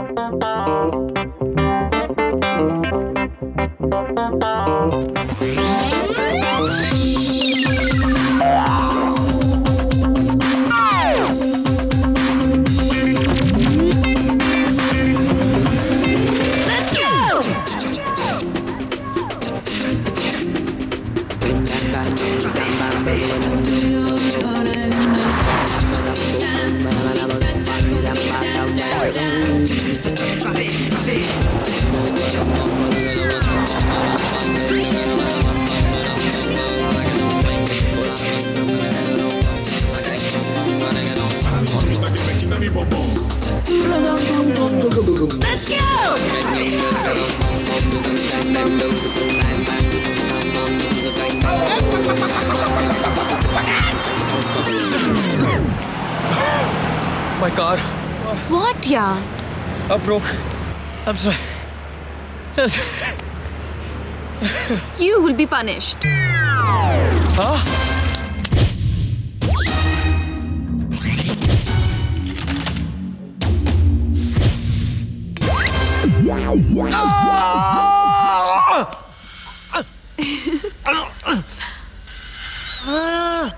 Let's My car. What, yeah? Broke. I'm sorry. You will be punished. Huh?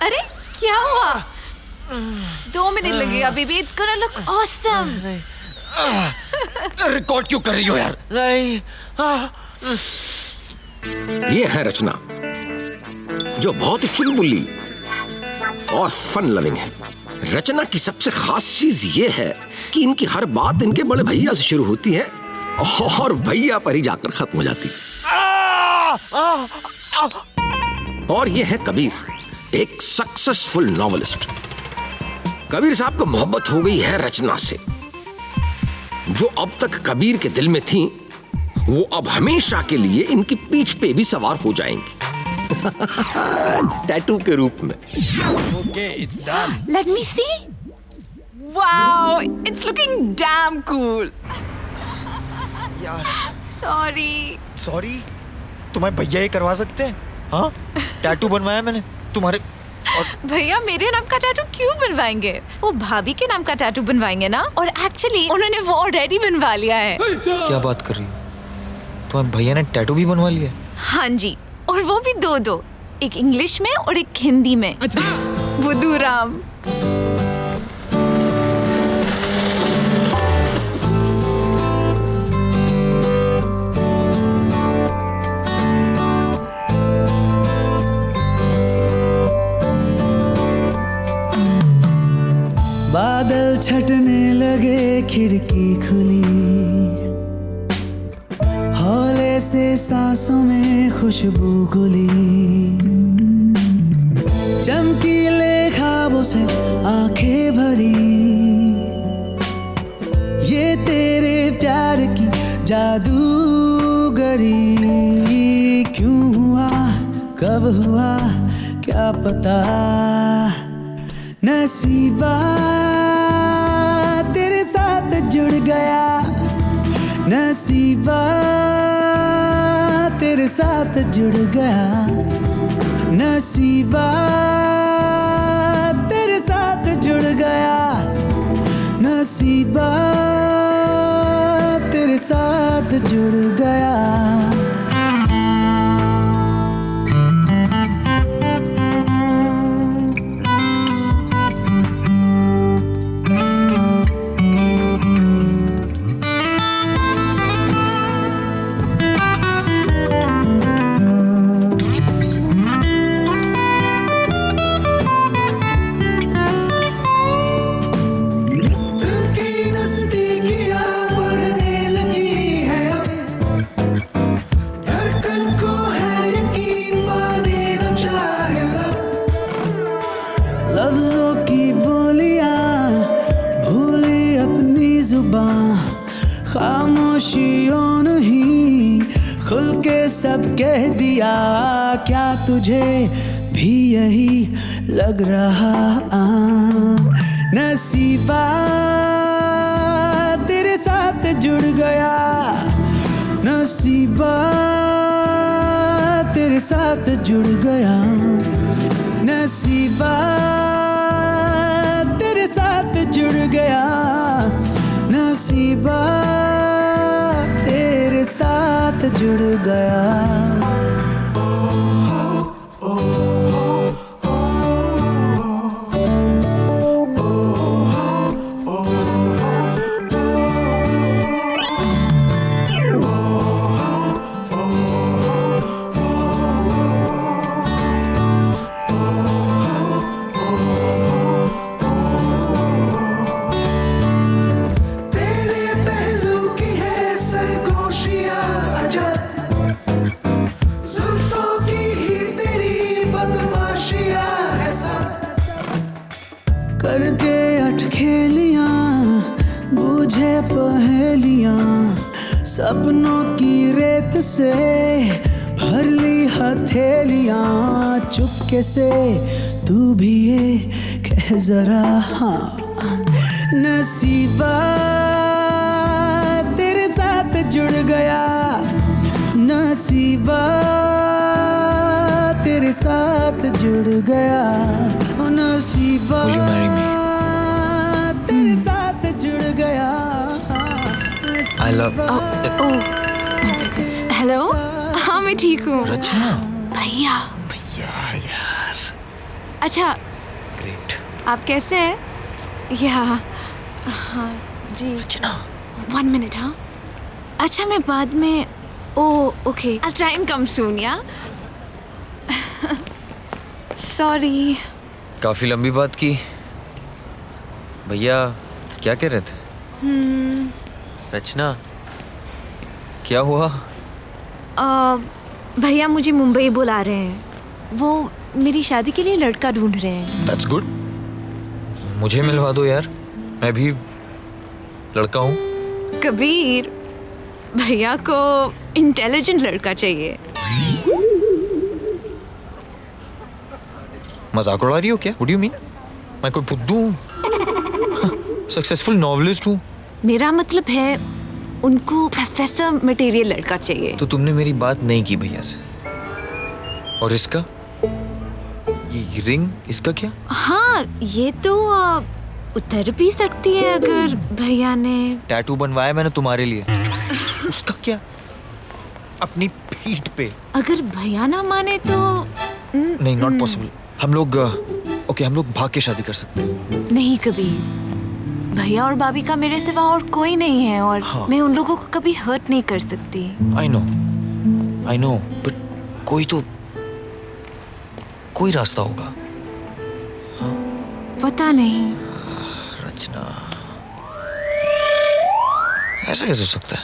अरे क्या हुआ? 2 minute लगेगा baby. It's gonna look awesome. Record क्यों कर रही हो यार? नहीं. ये है रचना, जो बहुत ही चुलबुली और फन लविंग है. रचना की सबसे खास चीज ये है कि इनकी हर बात इनके बड़े भैया से शुरू होती है और भैया पर ही जाकर खत्म हो जाती है. और ये है कबीर, एक सक्सेसफुल नॉवेलिस्ट. कबीर साहब को मोहब्बत हो गई है रचना से. जो अब तक कबीर के दिल में थी, वो अब हमेशा के लिए इनकी पीठ पे भी सवार हो जाएंगी. टैटू के रूप में. Okay, it's done. Let me see. Wow, it's looking damn cool. यार. Sorry. तुम्हारे भैया ये करवा सकते हैं? हाँ? टैटू बनवाया मैंने तुम्हारे. भैया मेरे नाम का टैटू क्यों बनवाएंगे? वो भाभी के नाम का टैटू बनवाएंगे ना. और एक्चुअली उन्होंने वो ऑलरेडी बनवा लिया है. क्या बात कर रही हो? तुम्हारे भैया ने टैटू भी बनवा लिया? हाँ जी, और वो भी 2-2. एक इंग्लिश में और एक हिंदी में. बुद्धूराम. बादल छटने लगे, खिड़की खुली, हौले से सांसों में खुशबू घुली. चमकीले ख्वाबों से आंखें भरी, ये तेरे प्यार की जादूगरी. क्यों हुआ, कब हुआ, क्या पता. नसीबा तेरे साथ जुड़ गया, नसीबा तेरे साथ जुड़ गया, नसीबा तेरे साथ जुड़ गया, नसीबा तेरे साथ जुड़ गया. खामोशियों नहीं, खुल के सब कह दिया. क्या तुझे भी यही लग रहा? नसीबा तेरे साथ जुड़ गया, नसीबा तेरे साथ जुड़ गया, नसीबा तेरे साथ जुड़ गया, नसीबा साथ जुड़ गया। करके अटखेलियां बूझे पहेलियां, सपनों की रेत से भर ली हथेलियां। चुपके से तू भी ये कह जरा हाँ, नसीबा तेरे साथ जुड़ गया, नसीबा तेरे साथ जुड़ गया, नसीबा तेरे साथ जुड़ गया। I love हेलो, हाँ मैं ठीक हूँ। रचना। भैया। यार अच्छा, ग्रेट। आप कैसे हैं? या हाँ जी। रचना 1 मिनट। हाँ अच्छा, मैं बाद में okay, I'll try and come soon, या सॉरी। काफी लंबी बात की। भैया क्या कह रहे थे? रचना क्या हुआ? भैया मुझे मुंबई बुला रहे हैं, वो मेरी शादी के लिए लड़का ढूंढ रहे हैं। That's good। मुझे मिलवा दो यार, मैं भी लड़का हूँ। कबीर, भैया को इंटेलिजेंट लड़का चाहिए। मजाक उड़ा रही हो क्या? What do you mean? मैं कोई फुद्दू हूँ? सक्सेसफुल नॉवेलिस्ट हूँ। मेरा मतलब है उनको प्रोफेसर मटेरियल लड़का चाहिए। तो तुमने मेरी बात नहीं की भैया से। और इसका ये रिंग, इसका क्या? हाँ ये तो उतर भी सकती है अगर भैया ने। टैटू बनवाया मैंने तुम्हारे लिए। उसका क्या? अपनी पीठ पे। अगर भैया ना माने तो नहीं, नॉट पॉसिबल। हम लोग हम लोग भाग के शादी कर सकते हैं। नहीं कबीर, भैया और भाभी का मेरे सिवा और कोई नहीं है, और हाँ। मैं उन लोगों को कभी हर्ट नहीं कर सकती। आई नो बट कोई रास्ता होगा। पता नहीं। रचना, ऐसा कैसे हो सकता है?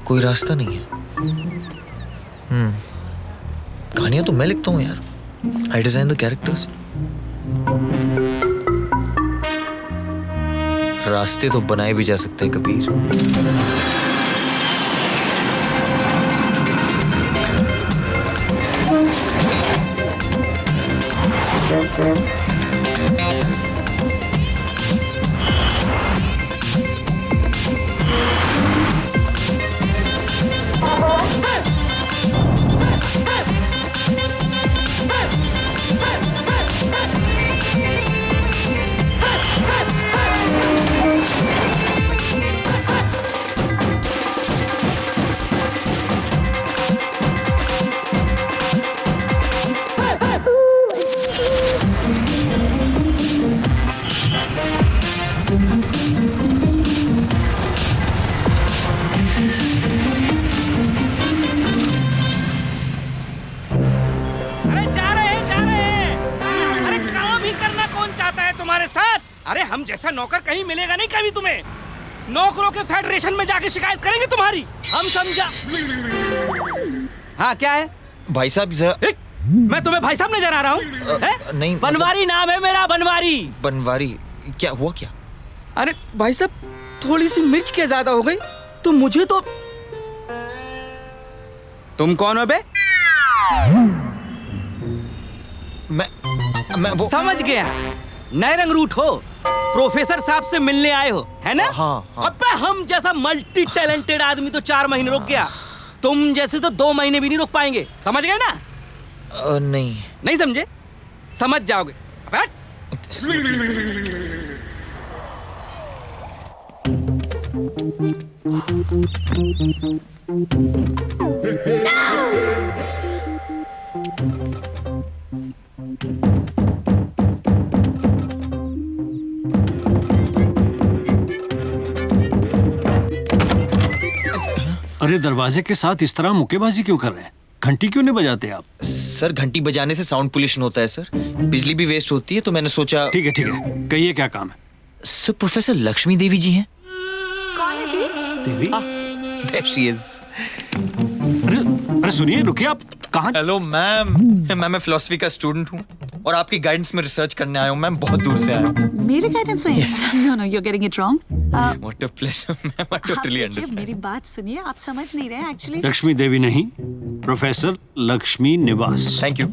कोई रास्ता नहीं है। कहानियां तो मैं लिखता हूँ यार। I design the characters। रास्ते तो बनाए भी जा सकते हैं कबीर। अरे हम जैसा नौकर कहीं मिलेगा नहीं कभी तुम्हें। नौकरों के फेडरेशन में जाके शिकायत करेंगे तुम्हारी, हम समझा। हाँ क्या है? भाई साहब जरा। मैं तुम्हें भाई साहब नजर आ रहा हूँ? नहीं, बनवारी नाम है मेरा, बनवारी। बनवारी क्या हुआ क्या? अरे भाई साहब, थोड़ी सी मिर्च क्या ज्यादा हो गई तो मुझे तो। तुम कौन हो बे? मैं वो समझ गया, नए रंग रूट हो, प्रोफेसर साहब से मिलने आए हो, है ना? हाँ। अबे हम जैसा मल्टी टैलेंटेड आदमी तो 4 महीने रुक गया, तुम जैसे तो 2 महीने भी नहीं रुक पाएंगे, समझ गए ना? नहीं समझे? समझ जाओगे। अरे दरवाजे के साथ इस तरह मुक्केबाजी क्यों कर रहे हैं? घंटी क्यों नहीं बजाते आप? सर घंटी बजाने से साउंड पोल्यूशन होता है सर, बिजली भी वेस्ट होती है, तो मैंने सोचा। ठीक है कहिए क्या काम है? सर प्रोफेसर लक्ष्मी देवी जी हैं। कौन है जी? देवी? There she is. अरे सुनिए, रुकिए, आप कहाँ? हेलो मैम, मैं फिलोसफी का स्टूडेंट हूँ और आपकी गाइडेंस में रिसर्च करने आया हूँ मैम, बहुत दूर से आया हूँ। मेरे गाइडेंस में? No no, you are getting it wrong. What a pleasure, ma'am, I totally understand. मेरी बात सुनिए, आप समझ नहीं रहे एक्चुअली। लक्ष्मी देवी नहीं, प्रोफेसर लक्ष्मी निवास। Thank you.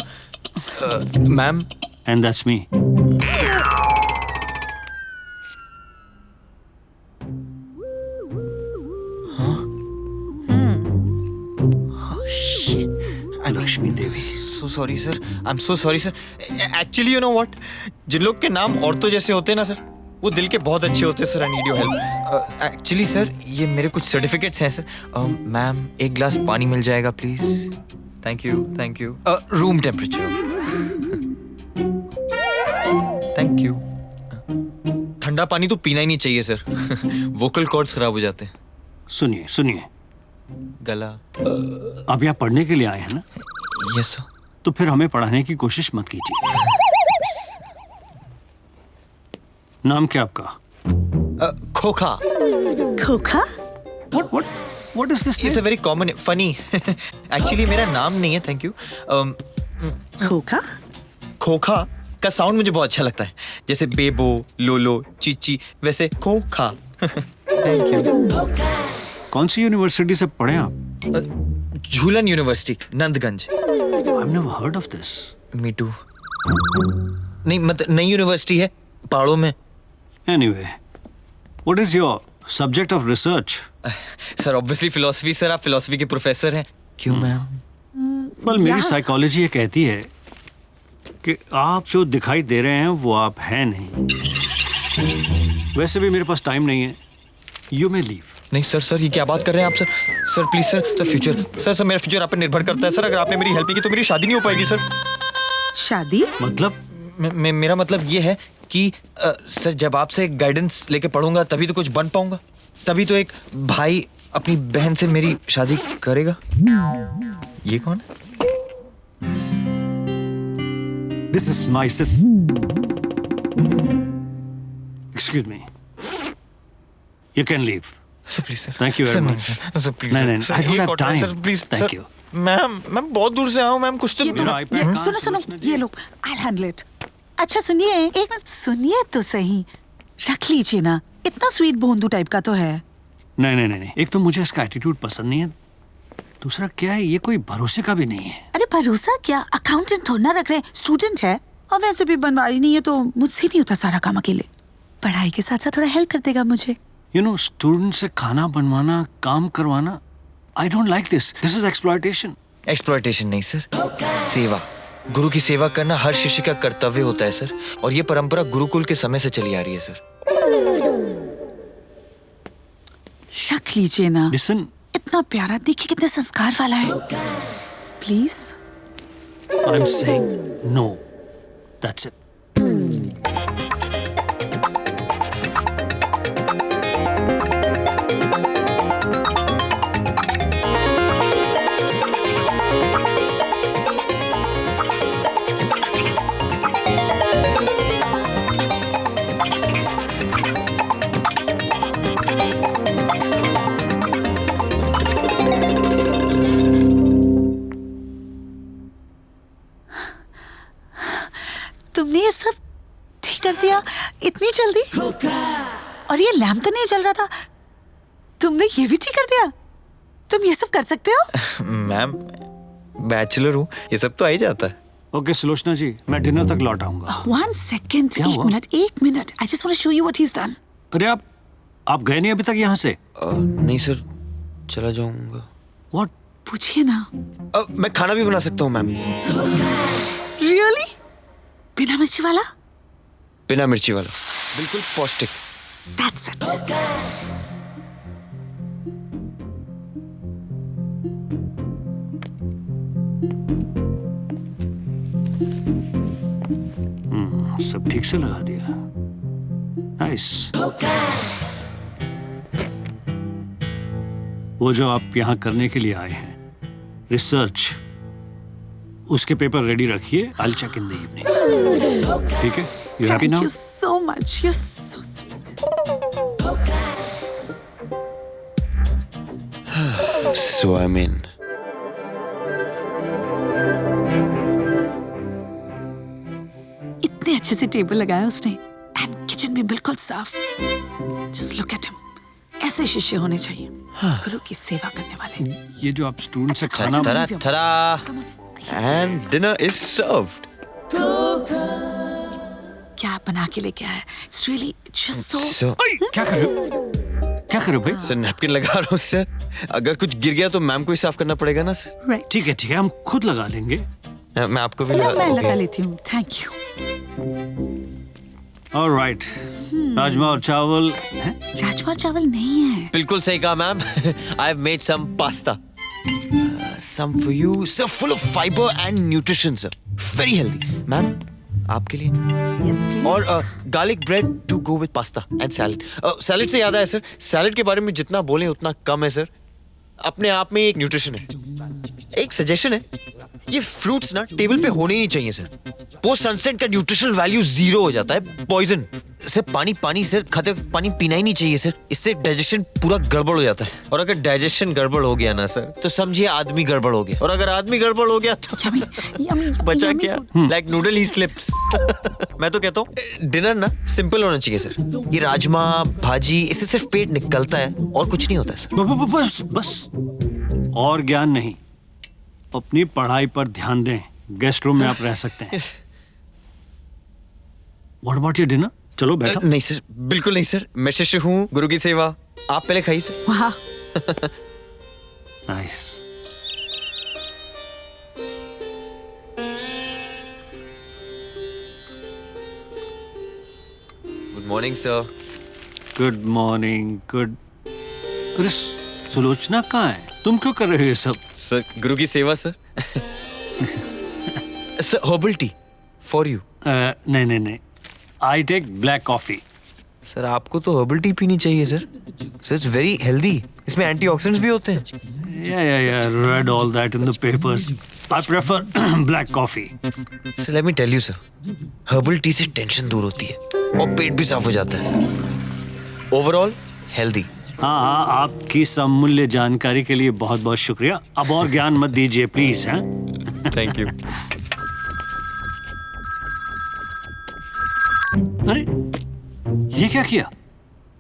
Ma'am, and that's me. Lakshmi Devi. so sorry sir, I'm so sorry sir. Actually you know what? जिन लोग के नाम औरतों जैसे होते हैं ना सर, वो दिल के बहुत अच्छे होते हैं sir. I need your help. Actually sir, ये मेरे कुछ सर्टिफिकेट्स हैं सर। मैम एक ग्लास पानी मिल जाएगा please? Thank you. Room temperature. Thank you. ठंडा पानी तो पीना ही नहीं चाहिए सर, वोकल कॉर्ड्स खराब हो जाते हैं। सुनिए, गला। आप यहाँ पढ़ने के लिए आए हैं ना? Yes sir. तो फिर हमें पढ़ाने की कोशिश मत कीजिए। नाम क्या आपका? खोखा। खोखा? What is this? It's a very common, funny. Actually मेरा नाम नहीं है, थैंक यू। खोखा? खोखा का साउंड मुझे बहुत अच्छा लगता है, जैसे बेबो, लोलो, चीची, वैसे खोखा। Thank you. कौन सी यूनिवर्सिटी से पढ़े आप? Jhoolan university, Nandganj. I've never heard of this. Me too. नहीं मतलब नई यूनिवर्सिटी है पहाड़ों में। Anyway, what is your subject of research? Sir obviously philosophy sir, आप फिलोसफी के प्रोफेसर हैं। क्यों मैम? Well, मेरी साइकोलॉजी ये कहती है कि आप जो दिखाई दे रहे हैं वो आप हैं नहीं। वैसे भी मेरे पास टाइम नहीं है। You may leave. नहीं सर ये क्या बात कर रहे हैं आप sir? Sir please sir future sir मेरा फ्यूचर आप पे निर्भर करता है सर। अगर आपने मेरी हेल्प नहीं की तो मेरी शादी नहीं हो पाएगी सर। शादी? मतलब? मेरा मतलब ये है कि सर जब आपसे गाइडेंस लेके पढ़ूंगा तभी तो कुछ बन पाऊंगा, तभी तो एक भाई अपनी बहन से मेरी शादी करेगा। ये कौन है? This is my sister. Excuse me. You can leave. Sir please sir. Thank you very much. Sir please. नहीं, I don't have time. Sir please. Thank you. Ma'am बहुत दूर से आया हूँ मैम, कुछ तो सुनो, ये लो, I'll handle it. अच्छा सुनिए, एक मिनट सुनिए तो सही। रख लीजिए ना, इतना स्वीट भोंदू टाइप का तो है। नहीं, एक तो मुझे इसका एटीट्यूड पसंद नहीं है, दूसरा क्या है, ये कोई भरोसे का भी नहीं है। अरे भरोसा क्या, अकाउंटेंट थोड़ा ना रख रहे हैं, स्टूडेंट है और वैसे भी बनवारी नहीं है तो मुझसे नहीं होता सारा काम अकेले। पढ़ाई के साथ साथ थोड़ा हेल्प कर देगा मुझे। You know, स्टूडेंट से खाना बनवाना, काम करवाना, I don't like this. This is exploitation. Exploitation नहीं सर, सेवा। गुरु की सेवा करना हर शिष्य का कर्तव्य होता है सर, और ये परंपरा गुरुकुल के समय से चली आ रही है सर। रख लीजिए ना। Listen. इतना प्यारा, देखिए कितने संस्कार वाला है। Please. I'm saying no. That's it. तुमने ये सब ठीक कर दिया इतनी जल्दी? और ये लैम्प तो नहीं जल रहा था, तुमने ये भी ठीक कर दिया? तुम ये सब कर सकते हो? मैम बैचलर हूँ, ये सब तो आ ही जाता है। ओके सुलोचना जी, मैं डिनर तक लौट आऊंगा। 1 सेकेंड, क्या हुआ? एक minute. I just want to show you what he is done. अरे आप गए नहीं अभी तक यहाँ से? नहीं सर, चला जाऊंगा। What? पूछिए ना। मैं खाना भी बना सकता हूँ मैम। रियली? बिना मिर्ची वाला? बिना मिर्ची वाला, बिल्कुल पौष्टिक। That's it. ठीक से लगा दिया। नाइस। वो जो आप यहाँ करने के लिए आए हैं, रिसर्च, उसके पेपर रेडी रखिए। I will check in the evening. ठीक है? You happy now? Thank you so much. You're so So I'm in. इतने अच्छे से टेबल लगाया उसने एंड किचन भी बिल्कुल साफ। Just look at him. ऐसे शिष्य होने चाहिए, गुरु की सेवा करने वाले। ये जो आप स्टूडेंट से खाना Ta-da! And dinner is served. क्या बना के लेके आया? It's really just so. So, क्या कर रहे हो? क्या कर रहे हो भाई? सर नैपकिन लगा रहा हूँ सर। अगर कुछ गिर गया तो मैम को ही साफ करना पड़ेगा ना सर। Right. ठीक है, हम खुद लगा लेंगे। मैं आपको भी मैं लगा लगा लेती हूँ। Thank you. ऑलराइट, राजमा और चावल हैं? राजमा चावल नहीं है। बिल्कुल सही कहा ma'am. I have made some pasta. Some for you, sir, full of fiber and nutrition, sir. Very healthy. Ma'am, आपके लिए। Yes, please. और garlic bread to go with pasta and salad. Salad से याद आया सर, सैलेड के बारे में जितना बोले उतना कम है सर। अपने आप में एक न्यूट्रिशन है। एक सजेशन है, ये फ्रूट्स ना टेबल पे होने ही नहीं चाहिए सर। पोस्ट सनसेट का न्यूट्रिशनल वैल्यू 0 हो जाता है, पॉइजन। सर पानी सर, खाते वक्त पानी पीना ही नहीं चाहिए सर। इससे डाइजेशन पूरा गड़बड़ हो जाता है। और अगर डाइजेशन गड़बड़ हो गया ना सर, तो समझिए आदमी गड़बड़ हो गया। और अगर आदमी गड़बड़ हो गया तो बचा क्या? लाइक नूडल ही स्लिप्स। मैं तो कहता हूँ डिनर ना सिंपल होना चाहिए सर। ये राजमा भाजी, इससे सिर्फ पेट निकलता है और कुछ नहीं होता है सर। बस और ज्ञान नहीं, अपनी पढ़ाई पर ध्यान दें। गेस्ट रूम में आप रह सकते हैं। What about your dinner? चलो बैठो। नहीं सर, बिल्कुल नहीं सर। मैं शिष्य हूँ, गुरु की सेवा। आप पहले खाइए सर। वाह। Nice. Good morning sir. Good morning. Good. अरे सुलोचना कहाँ है? तुम क्यों कर रहे हो ये सब? सर गुरु की सेवा sir. Sir herbal tea for you. नहीं, I take black coffee. Sir आपको तो हर्बल टी पीनी चाहिए sir. Sir it's very healthy, इसमें एंटीऑक्सीडेंट्स भी होते हैं। Yeah, read all that in the papers. I prefer black coffee. Sir let me tell you sir, herbal tea से tension दूर होती है और पेट भी साफ हो जाता है सर। Overall healthy. हाँ, आपकी समूल्य जानकारी के लिए बहुत बहुत शुक्रिया। अब और ज्ञान मत दीजिए प्लीज। हैं? Thank you. अरे ये क्या किया?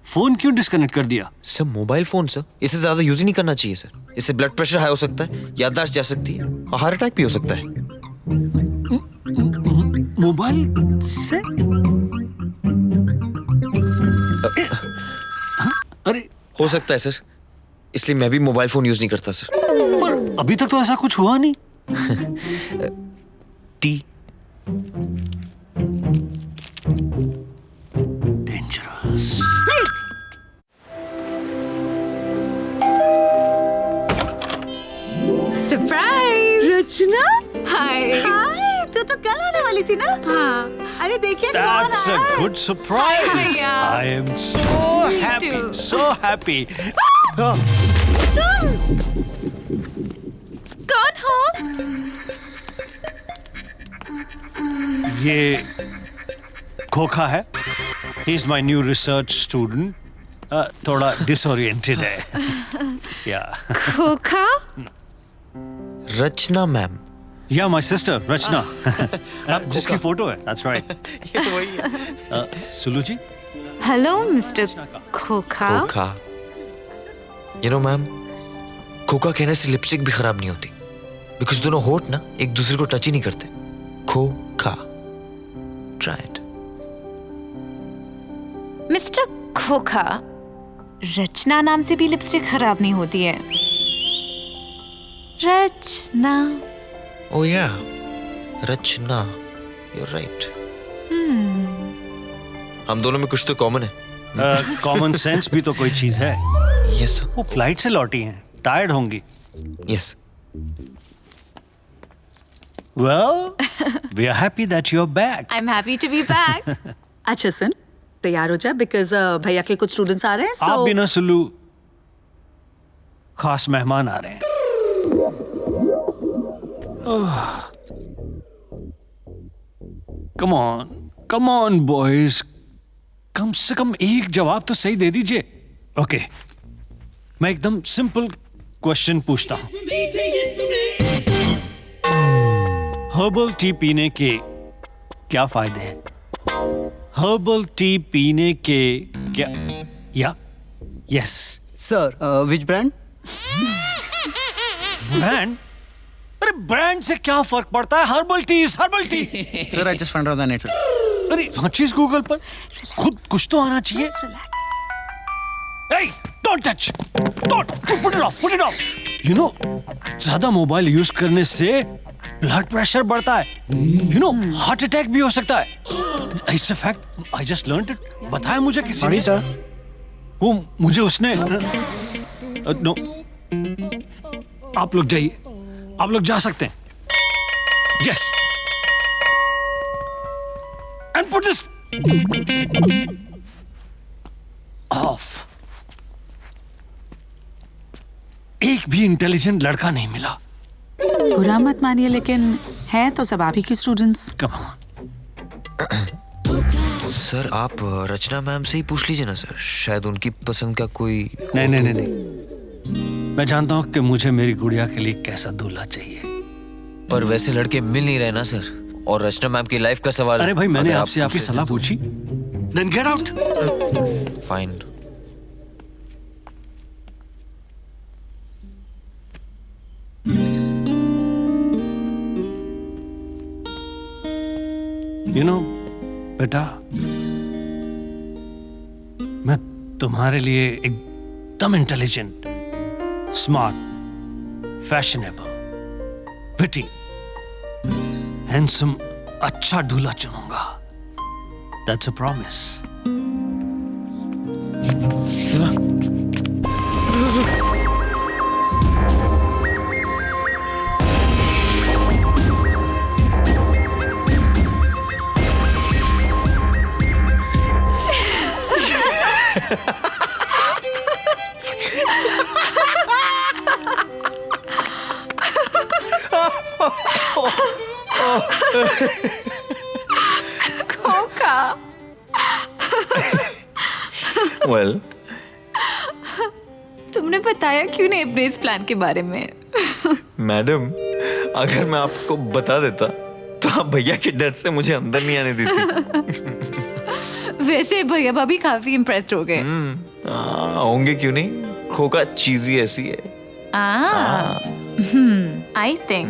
फोन क्यों डिस्कनेक्ट कर दिया? सर मोबाइल फोन सर, इसे ज्यादा यूज ही नहीं करना चाहिए सर। इससे ब्लड प्रेशर हाई हो सकता है, याददाश्त जा सकती है और हार्ट अटैक भी हो सकता है। मोबाइल से? अरे हो सकता है सर, इसलिए मैं भी मोबाइल फोन यूज नहीं करता सर। पर अभी तक तो ऐसा कुछ हुआ नहीं। T dangerous. सरप्राइज। रचना, हाय। हाय। तू तो कल आने वाली थी ना? हाँ। अरे देखिए कौन That's आया a है। good surprise. Hi, भैया। I am so Me happy, too. so happy. कौन हो? ये खोखा है। He is my new research student. थोड़ा disoriented है। Yeah. Khokha? Rachna ma'am. Yeah, my sister Rachna. जिसकी फोटो है। That's right. ये तो वही है। सुलू जी। हेलो मिस्टर खोखा। खोखा। यू नो मैम, खोखा कहने से लिपस्टिक भी खराब नहीं होती, बिकॉज दोनों होठ ना एक दूसरे को टच ही नहीं करते। खोखा। Try it. मिस्टर खोखा, रचना नाम से भी लिपस्टिक खराब नहीं होती है। रचना। ओ या, रचना। You're right. हम दोनों में कुछ तो कॉमन है। कॉमन सेंस भी तो कोई चीज है। यस वो फ्लाइट से लौटी हैं, टायर्ड होंगी। Yes. Well, we are happy that you're back. I'm happy to be back. अच्छा सुन, तैयार हो जा बिकॉज भैया के कुछ स्टूडेंट्स आ रहे हैं आप so भी ना सुल्लू, खास मेहमान आ रहे हैं. Come on, boys. कम से कम एक जवाब तो सही दे दीजिए. ओके, मैं एकदम सिंपल क्वेश्चन पूछता हूं. हर्बल टी पीने के क्या फायदे हैं? हर्बल टी पीने के क्या? या yes sir which brand? Brand? अरे ब्रांड से क्या फर्क पड़ता है? Herbal tea is herbal tea. Sir I just found out the net sir. अरे हर चीज गूगल पर, खुद कुछ तो आना चाहिए. Hey, don't touch! Don't! Put it off! Put it off! You know, ज्यादा मोबाइल यूज करने से ब्लड प्रेशर बढ़ता है. You know, हार्ट अटैक भी हो सकता है. It's a fact. I just learned it. बताया मुझे किसी ने. सर वो मुझे उसने नो. आप लोग जाइए. आप लोग जा सकते हैं. Yes. And put this off. एक भी इंटेलिजेंट लड़का नहीं मिला. बुरा मत मानिए लेकिन हैं तो सब आप ही के स्टूडेंट्स. Come on. सर आप रचना मैम से ही पूछ लीजिए ना सर, शायद उनकी पसंद का कोई. नहीं. मैं जानता हूँ कि मुझे मेरी गुड़िया के लिए कैसा दूल्हा चाहिए. पर वैसे लड़के मिल नहीं रहे ना सर, और रचना मैम की लाइफ का सवाल. अरे भाई, मैंने अगर आप आपसे आपकी पूछ सलाह लेते पूछी. Then get out. तो फाइन. You know, बेटा, मैं तुम्हारे लिए एकदम intelligent, smart, fashionable, witty, handsome, अच्छा दूल्हा चुनूंगा. That's a promise. खोका. Well, तुमने बताया क्यों नहीं अपने इस प्लान के बारे में? मैडम, अगर मैं आपको बता देता तो आप भैया के डर से मुझे अंदर नहीं आने देती. वैसे भैया भाभी काफी इम्प्रेस्ड हो गए. होंगे क्यों नहीं, खोका चीजी ऐसी है. I think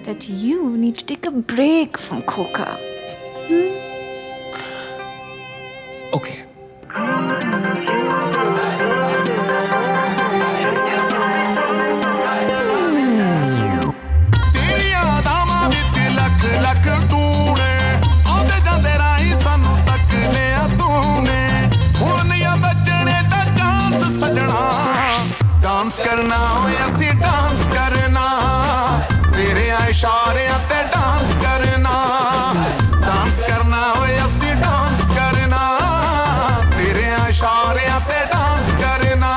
that you need to take a break from Coca. Okay. Dance करना हो ऐसी डांस करना, तेरे इशारे ते डांस करना. डांस करना हो ऐसी डांस करना, तेरे इशारे ते डांस करना.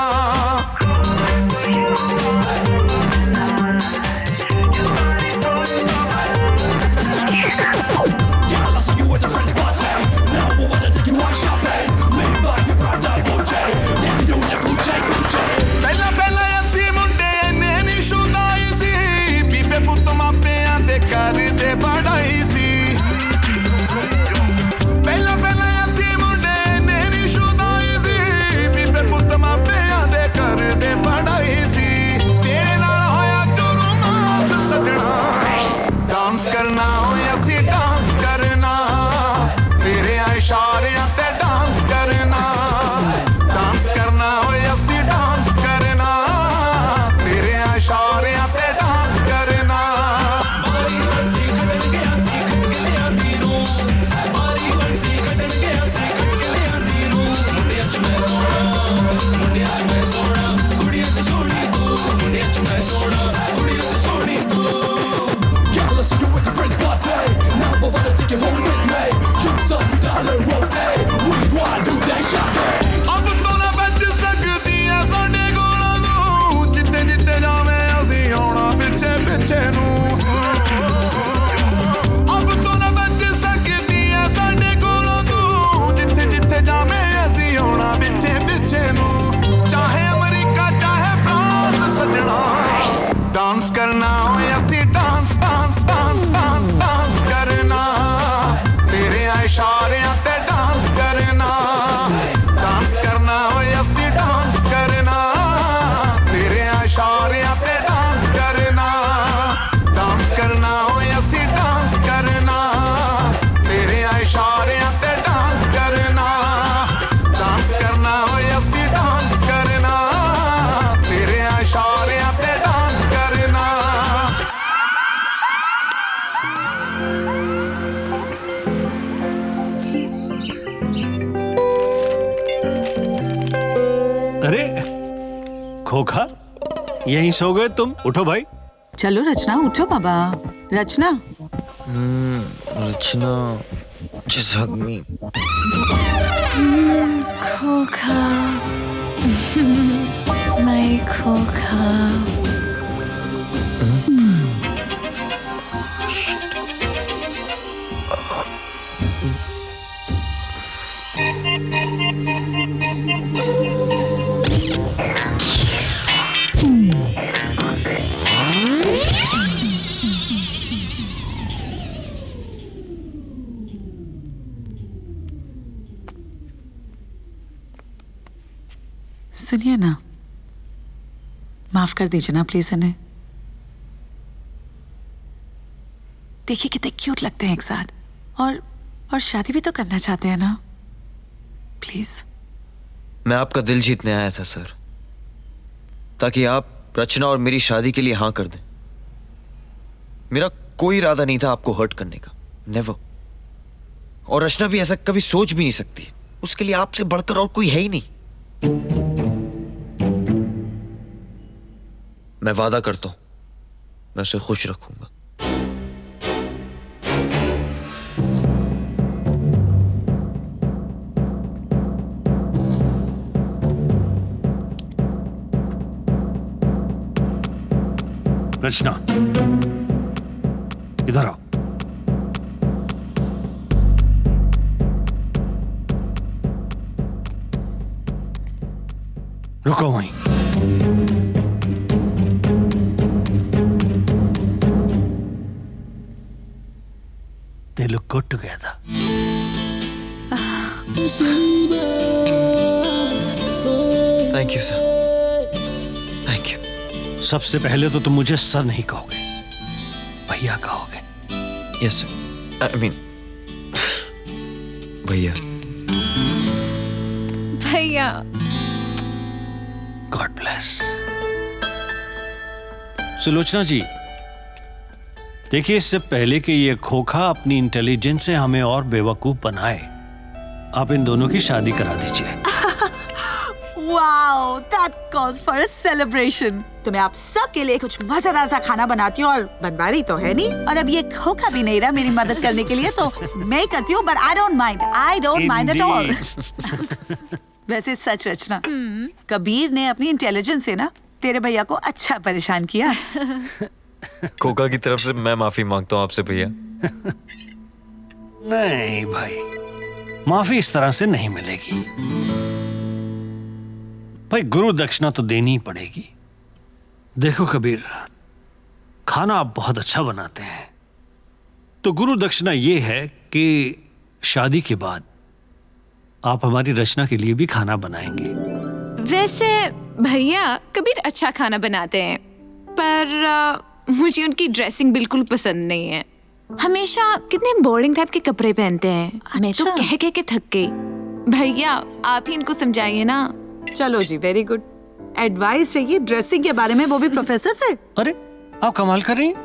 पहला पहला ऐसी मुंडे अरे खोखा, यहीं सो गए तुम? उठो भाई। चलो रचना, उठो बाबा। रचना, रचना, just hug me. खोखा, my खोखा। सुनिए ना, माफ कर दीजिए ना प्लीज इन्हें। देखिए कितने क्यूट लगते हैं एक साथ, और शादी भी तो करना चाहते हैं ना। प्लीज। मैं आपका दिल जीतने आया था सर, ताकि आप रचना और मेरी शादी के लिए हाँ कर दें। मेरा कोई इरादा नहीं था आपको हर्ट करने का, नेवर। और रचना भी ऐसा कभी सोच भी नहीं सकती। उसके लिए आपसे बढ़कर और कोई है ही नहीं। मैं वादा करता हूं, मैं उसे खुश रखूंगा। रचना, इधर आओ। रुको वहीं। They look good together. Thank you sir, thank you. सबसे पहले तो तुम मुझे सर नहीं कहोगे, भैया कहोगे। यस सर, आई मीन भैया। भैया। God bless. सुलोचना जी, देखिए, इससे पहले कि ये खोखा अपनी इंटेलिजेंस से हमें और बेवकूफ बनाए, आप इन दोनों की शादी करा दीजिए। Wow, that calls for a celebration। तो मैं आप सब के लिए कुछ मजेदार सा खाना बनाती हूँ, और बनवा रही तो है नहीं, और अब ये खोखा भी नहीं रहा मेरी मदद करने के लिए, तो मैं ही करती हूँ। But I don't mind at all। वैसे सच रचना, कबीर ने अपनी इंटेलिजेंस से ना तेरे भैया को अच्छा परेशान किया। खोखा की तरफ से मैं माफी मांगता हूँ आपसे भैया। नहीं भाई, माफी इस तरह से नहीं मिलेगी। भाई गुरु दक्षिणा तो देनी ही पड़ेगी। देखो कबीर, खाना आप बहुत अच्छा बनाते हैं, तो गुरु दक्षिणा ये है कि शादी के बाद आप हमारी रचना के लिए भी खाना बनाएंगे। वैसे भैया कबीर अच्छा खाना बनाते हैं, पर मुझे उनकी ड्रेसिंग बिल्कुल पसंद नहीं है। हमेशा कितने बोरिंग टाइप के कपड़े पहनते हैं। मैं तो कह के थक गई। भैया आप ही इनको समझाइए ना। चलो जी, वेरी गुड। एडवाइस चाहिए ड्रेसिंग के बारे में, वो भी प्रोफेसर से। अरे आप कमाल कर रही हैं।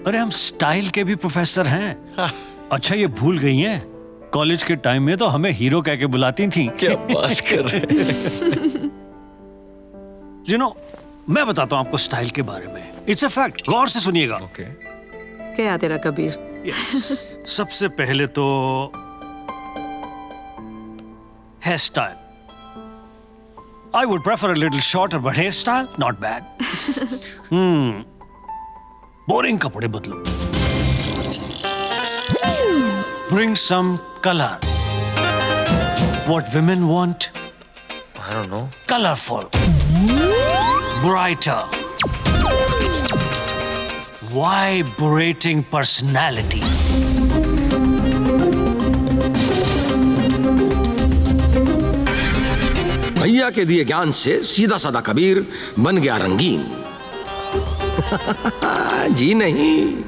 अरे हम स्टाइल के भी प्रोफेसर हैं। अच्छा ये भूल गई हैं, कॉलेज के टाइम में तो हमें हीरो कह के बुलाती थी। क्या बात कर रहे हैं। मैं बताता हूँ आपको स्टाइल के बारे में। इट्स अ फैक्ट, गौर से सुनिएगा। ओके। क्या तेरा कबीर? सबसे पहले तो hair style. I would prefer a little shorter, but hairstyle not bad. Boring कपड़े बदलो। Bring some color. What women want? I don't know. Colorful. Brighter. Vibrating personality. भैया के दिए ज्ञान से सीधा साधा कबीर बन गया रंगीन। जी नहीं,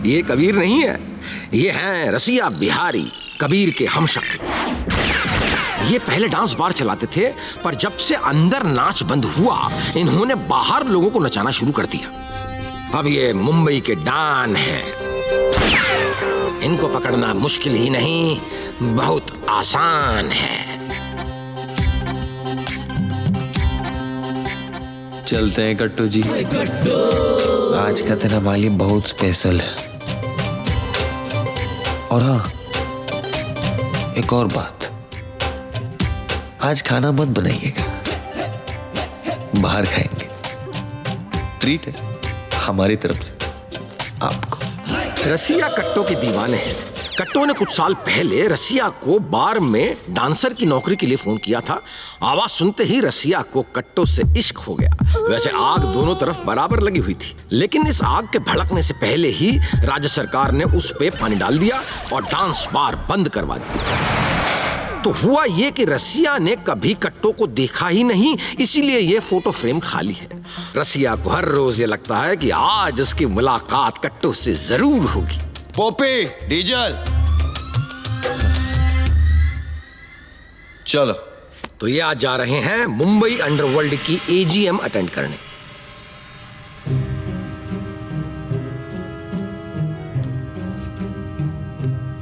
ये कबीर नहीं है, ये हैं रसिया बिहारी, कबीर के हमशक्ल। ये पहले डांस बार चलाते थे, पर जब से अंदर नाच बंद हुआ, इन्होंने बाहर लोगों को नचाना शुरू कर दिया। अब ये मुंबई के डॉन हैं। इनको पकड़ना मुश्किल ही नहीं, बहुत आसान है। चलते हैं कट्टू जी। आज का दिन हमारे लिए बहुत स्पेशल है। और हाँ, एक और बात, आज खाना मत बनाइएगा, बाहर खाएंगे। ट्रीट है हमारी तरफ से आपको। रसिया कट्टो के दीवाने हैं। कट्टो ने कुछ साल पहले रसिया को बार में डांसर की नौकरी के लिए फोन किया था। आवाज सुनते ही रसिया को कट्टो से इश्क हो गया। वैसे आग दोनों तरफ बराबर लगी हुई थी, लेकिन इस आग के भड़कने से पहले ही राज्य सरकार ने उस पे पानी डाल दिया और डांस बार बंद करवा दिया। तो हुआ ये कि रसिया ने कभी कट्टो को देखा ही नहीं, इसीलिए ये फोटो फ्रेम खाली है। रसिया को हर रोज ये लगता है कि आज उसकी मुलाकात कट्टो से जरूर होगी। पोपी, डीजल, चलो। तो ये आज जा रहे हैं मुंबई अंडरवर्ल्ड की एजीएम अटेंड करने।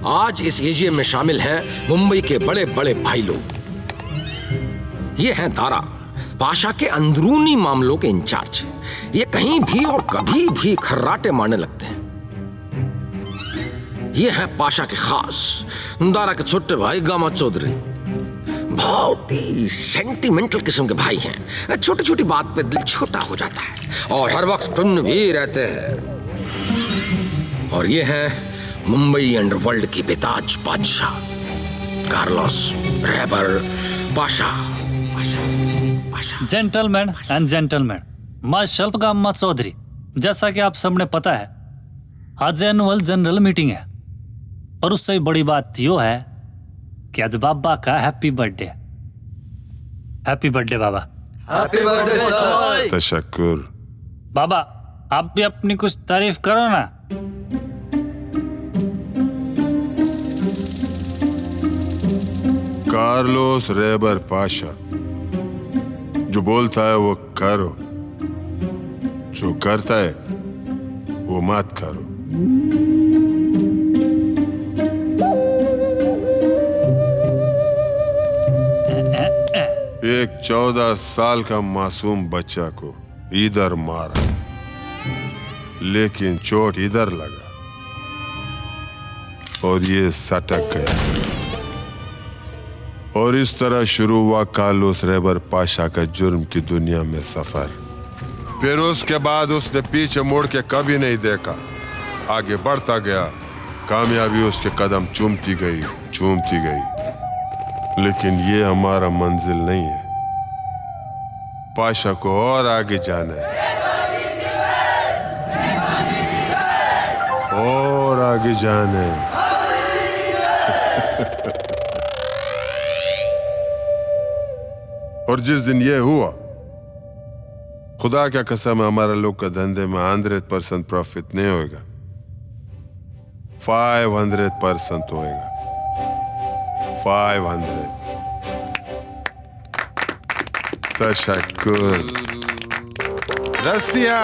आज इस एजीएम में शामिल हैं मुंबई के बड़े बड़े भाई लोग। ये हैं दारा, पाशा के अंदरूनी मामलों के इंचार्ज। ये कहीं भी और कभी भी खर्राटे मारने लगते हैं। ये है पाशा के खास, दारा के छोटे भाई गामा चौधरी। बहुत ही सेंटिमेंटल किस्म के भाई हैं। छोटी छोटी बात पे दिल छोटा हो जाता है और हर वक्त टुन्न भी रहते हैं। और ये है मुंबई अंडरवर्ल्ड की बेताज बादशाह Carlos Reber Pasha. Gentleman and gentleman, myself Gama Chaudhary. जैसा कि आप सबने पता है, आज एनुअल जनरल मीटिंग है, और उससे बड़ी बात यो है कि आज बाबा का हैप्पी बर्थडे। हैप्पी बर्थडे बाबा। Happy birthday sir. तशक्कुर। बाबा, आप भी अपनी कुछ तारीफ करो ना। कार्लोस रेबर पाशा, जो बोलता है वो करो, जो करता है वो मत करो। एक 14 साल का मासूम बच्चा को इधर मारा, लेकिन चोट इधर लगा और ये सटक गया। और इस तरह शुरू हुआ कार्लोस रेबर पाशा का जुर्म की दुनिया में सफर। फिर उसके बाद उसने पीछे मुड़ के कभी नहीं देखा, आगे बढ़ता गया। कामयाबी उसके कदम चूमती गई। लेकिन ये हमारा मंजिल नहीं है। पाशा को और आगे जाना है, और आगे जाना है। और जिस दिन ये हुआ, खुदा क्या कसम है, हमारा लोग का धंधे में 100% प्रॉफिट नहीं होगा, 500% होएगा। 500। तशक्कुर। रसिया,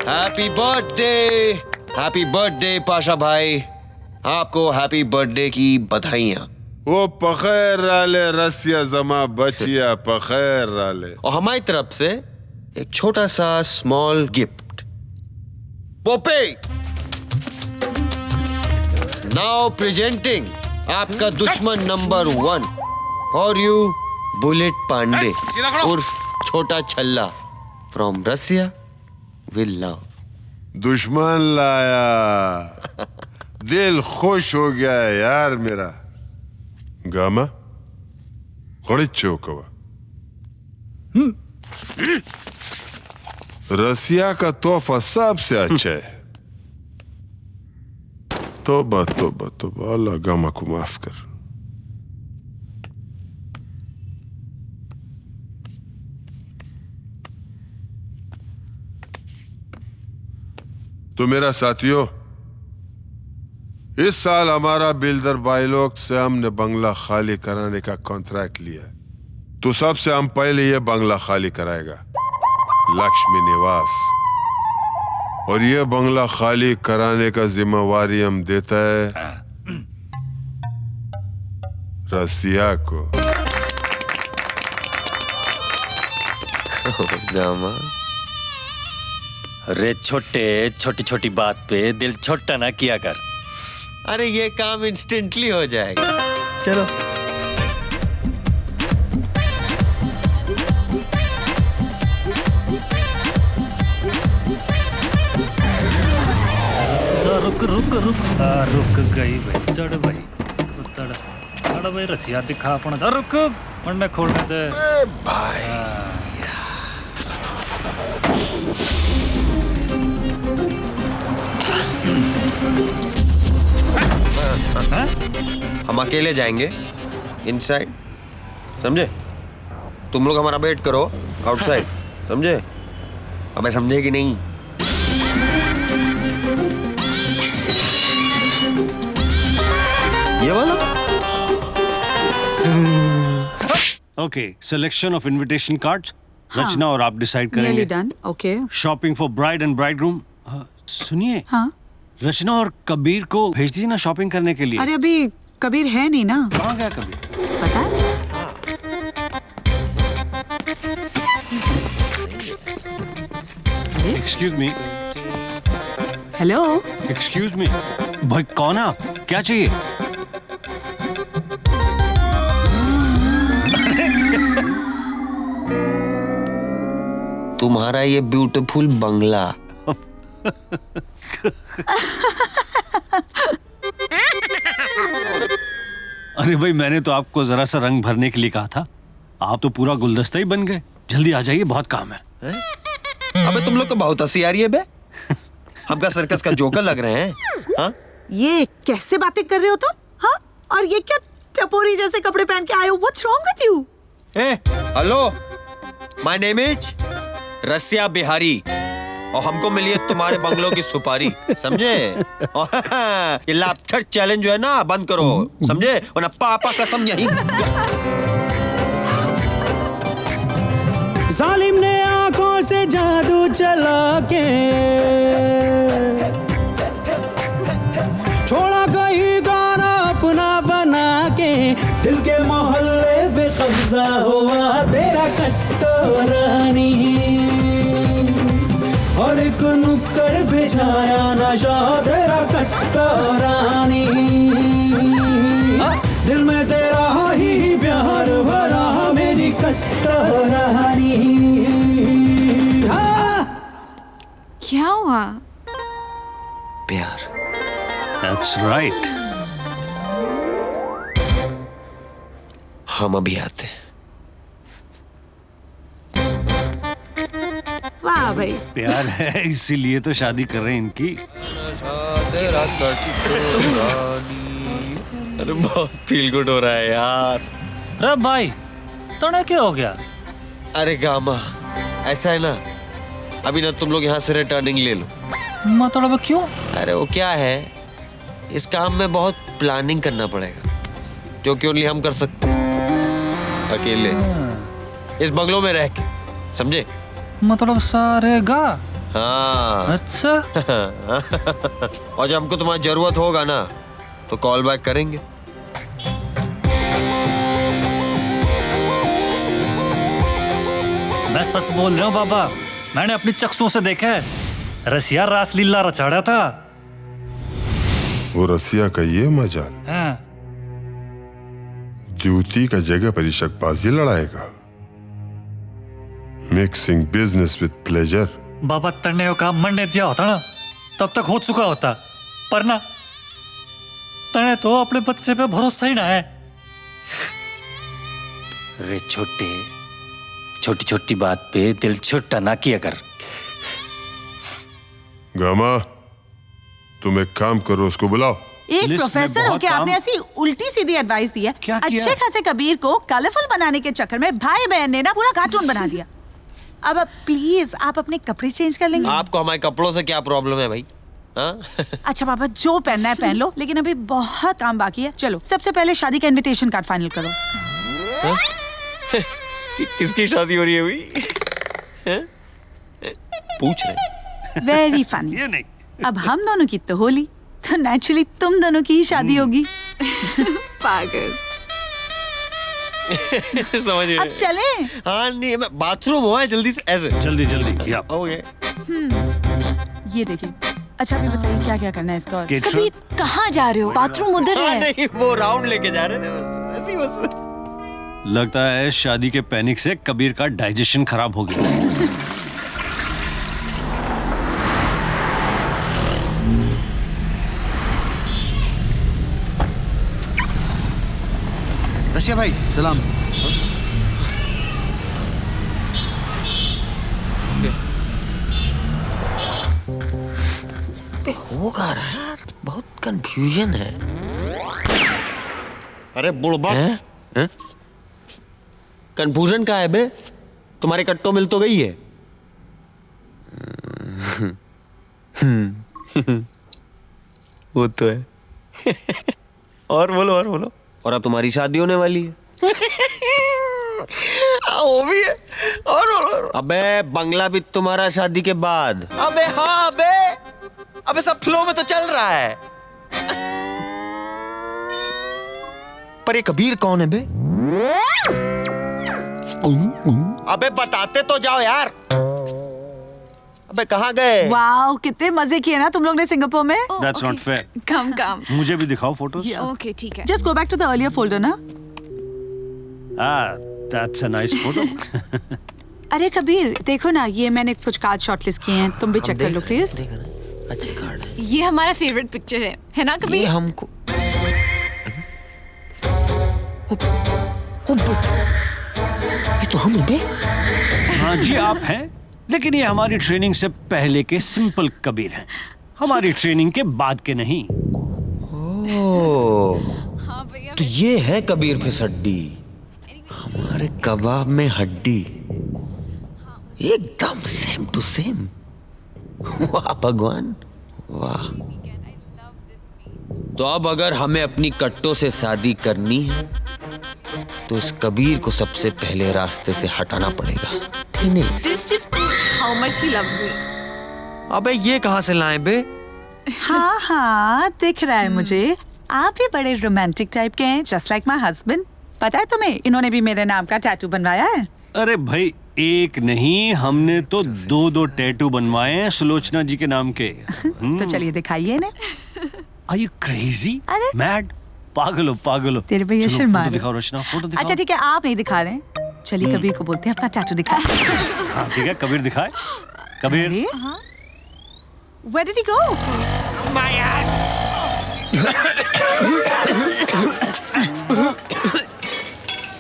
हैप्पी बर्थडे पाशा भाई। आपको हैप्पी बर्थडे की बधाइयाँ। वो पखैर राले रसिया जमा बचिया, पखैर राले। और हमारी तरफ से एक छोटा सा small gift. Popeye, now presenting आपका दुश्मन number 1 for you, bullet Pandey उर्फ छोटा छल्ला फ्रॉम रसिया विल लव। दुश्मन लाया, दिल खुश हो गया यार मेरा। गामा खड़ी चौकवा। रसिया का तोहफा सबसे अच्छा है। तोबा तोबा तोबा, अल्लाह गामा को माफ कर। तो मेरा साथियों, इस साल हमारा बिल्डर भाई लोग से हमने बंगला खाली कराने का कॉन्ट्रैक्ट लिया है। तो सबसे हम पहले ये बंगला खाली कराएगा, लक्ष्मी निवास। और ये बंगला खाली कराने का जिम्मेवारी हम देता है रसिया को। गामा, अरे छोटे छोटी छोटी बात पे दिल छोटा ना किया कर। अरे ये काम इंस्टेंटली हो जाएगा। चलो। रुक रुक रुक रुक गई भाई, चढ़ भाई, चढ़ भाई, रसिया दिखा अपना, रुक मंडे खोलने दे भाई। हम अकेले जाएंगे इनसाइड, समझे? तुम लोग हमारा वेट करो आउटसाइड, समझे? अबे समझे कि नहीं? ये वाला? Okay, selection of invitation cards Rachna और आप डिसाइड करेंगे। Done. Okay. Shopping for bride and bridegroom. सुनिए, हाँ, रचना और कबीर को भेज दीजिए ना शॉपिंग करने के लिए। अरे अभी कबीर है नहीं ना। कहाँ गया कबीर? पता है? Excuse me. Hello. Excuse me. भाई कौन है आप? क्या चाहिए? तुम्हारा ये ब्यूटीफुल बंगला। अरे भाई, मैंने तो आपको जरा सा रंग भरने के लिए कहा था, आप तो पूरा गुलदस्ता ही बन गए। जल्दी आ जाइए, बहुत काम है। अबे तुम लोग को बहुत हंसी आ रही है बे। हमका सर्कस का जोकर लग रहे हैं। हाँ? ये कैसे बातें कर रहे हो तुम? हाँ? और ये क्या टपोरी जैसे कपड़े पहन के आए हो? What's wrong with you? Hello, my name is Rasiya Bihari और हमको मिली है तुम्हारे बंगलों की सुपारी, समझे? ये लाफ्टर चैलेंज जो है ना, बंद करो, समझे? वरना पापा कसम यही। जालिम ने आंखों से जादू चला के छोड़ा कहीं गाना अपना बना के, दिल के मोहल्ले पे कब्जा हुआ तेरा कटोरानी, और एक नुक्कड़ पे छाया नशा तेरा कटोरानी, दिल में तेरा ही प्यार भरा मेरी कटोरानी। क्या हुआ? प्यार। That's right. हम अभी आते हैं। वाह भाई। प्यार है इसीलिए तो शादी कर रहे हैं इनकी। अरे बहुत फील गुड हो रहा है यार। अरे भाई, तोड़ा क्या हो गया? अरे गामा, ऐसा है ना, अभी ना तुम लोग यहाँ से रिटर्निंग ले लो। मतलब क्यों? अरे वो क्या है, इस काम में बहुत प्लानिंग करना पड़ेगा, जो कि ओनली हम कर सकते हैं अकेले, इस बंगलों में रह के, समझे? मतलब सारे गा? हाँ। अच्छा। और जब हमको तुम्हारी जरूरत होगा ना, तो कॉल बैक करेंगे। मैं सच बोल रहा हूँ बाबा, मैंने अपनी चक्षुओं से देखा है, रसिया रासलीला रचा रहा था। वो रसिया का ये मजाल, हाँ। ड्यूटी का जगह पर इशकबाजी लड़ाएगा। Mixing business with pleasure. बाबा तन्ने का मन ने दिया होता ना, तब तक हो चुका होता, पर ना तने तो अपने बच्चे पे भरोसा ही ना है। रे छोटे, छोटी छोटी बात पे दिल छोटा ना किया कर। गामा, तुम एक काम करो, उसको बुलाओ। एक प्रोफेसर होके आपने ऐसी उल्टी सीधी एडवाइस दी है। अच्छे खासे कबीर को कलरफुल बनाने के चक्कर में भाई बहन ने ना पूरा कार्टून बना दिया। अब प्लीज आप अपने कपड़े चेंज कर लेंगे? आपको हमारे कपड़ों से क्या प्रॉब्लम है भाई? हाँ? अच्छा बाबा, जो पहनना है पहन लो, लेकिन अभी बहुत काम बाकी है। चलो सबसे पहले शादी का इनविटेशन कार्ड फाइनल करो। किसकी शादी हो रही है अभी? पूछ रहे। Very funny. ये नहीं। अब हम दोनों की तो होली, तो नेचुरली तुम दोनों की ही शादी होगी। पागल। समझ गए। अब चले। हाँ नहीं, मैं बाथरूम हुआ है, जल्दी से ऐसे। जल्दी जल्दी ओके। ये देखिए। अच्छा अभी बताइए क्या क्या करना है इसका और? कबीर कहाँ जा रहे हो? बाथरूम उधर हाँ है। नहीं, वो राउंड लेके जा रहे थे ऐसी बस। लगता है शादी के पैनिक से कबीर का डाइजेशन खराब हो गया। रशिया भाई सलाम। होगा यार, बहुत कंफ्यूजन है। अरे बुढ़बा, कंफ्यूजन का है बे? तुम्हारे कट्टो मिल तो गई है। वो तो है। और बोलो और बोलो। और अब तुम्हारी शादी होने वाली है। वो भी है। और बोलो। अबे बंगला भी तुम्हारा शादी के बाद। अबे हाँ अबे, अबे सब फ्लो में तो चल रहा है। पर ये कबीर कौन है बे? अबे बताते तो जाओ यार। अबे कहाँ गए? वाओ कितने मजे किए ना तुम लोग ने सिंगापुर में। That's not fair. कम मुझे भी दिखाओ फोटोज। ओके ठीक है। Just go back to the earlier folder ना। That's a nice photo. अरे कबीर देखो ना, ये मैंने कुछ कार्ड शॉर्टलिस्ट किए हैं, तुम भी चेक कर लो प्लीज। अच्छे कार्ड है। ये हमारा फेवरेट पिक्चर है ना कबीर? ये हमको ये तो हम बे। हाँ जी आप हैं, लेकिन ये हमारी ट्रेनिंग से पहले के सिंपल कबीर हैं, हमारी ट्रेनिंग के बाद के नहीं। ओह, तो ये है कबीर फिस हड्डी, हमारे कबाब में हड्डी, एकदम सेम टू सेम। वाह भगवान वाह। तो अब अगर हमें अपनी कट्टों से शादी करनी है तो इस कबीर को सबसे पहले रास्ते से हटाना पड़ेगा। This just proves how much he loves me. अबे ये कहाँ से लाए बे? हाँ हाँ दिख रहा है मुझे, आप भी बड़े रोमांटिक टाइप के हैं, जस्ट लाइक माय हस्बैंड। पता है तुम्हें, इन्होंने भी मेरे नाम का टैटू बनवाया है। अरे भाई एक नहीं, हमने तो दो टैटू बनवाए हैं सुलोचना जी के नाम के। तो चलिए दिखाइए ना। Are you crazy? अरे Mad? पागल हो। तेरे भैया चलो, शर्मा फोटो रहे। दिखाओ रचना, फोटो दिखाओ। अच्छा ठीक है, आप नहीं दिखा रहे हैं, चलिए कबीर को बोलते हैं अपना टैटू दिखाए। हाँ ठीक है, कबीर दिखाए। Kabir Where did he go?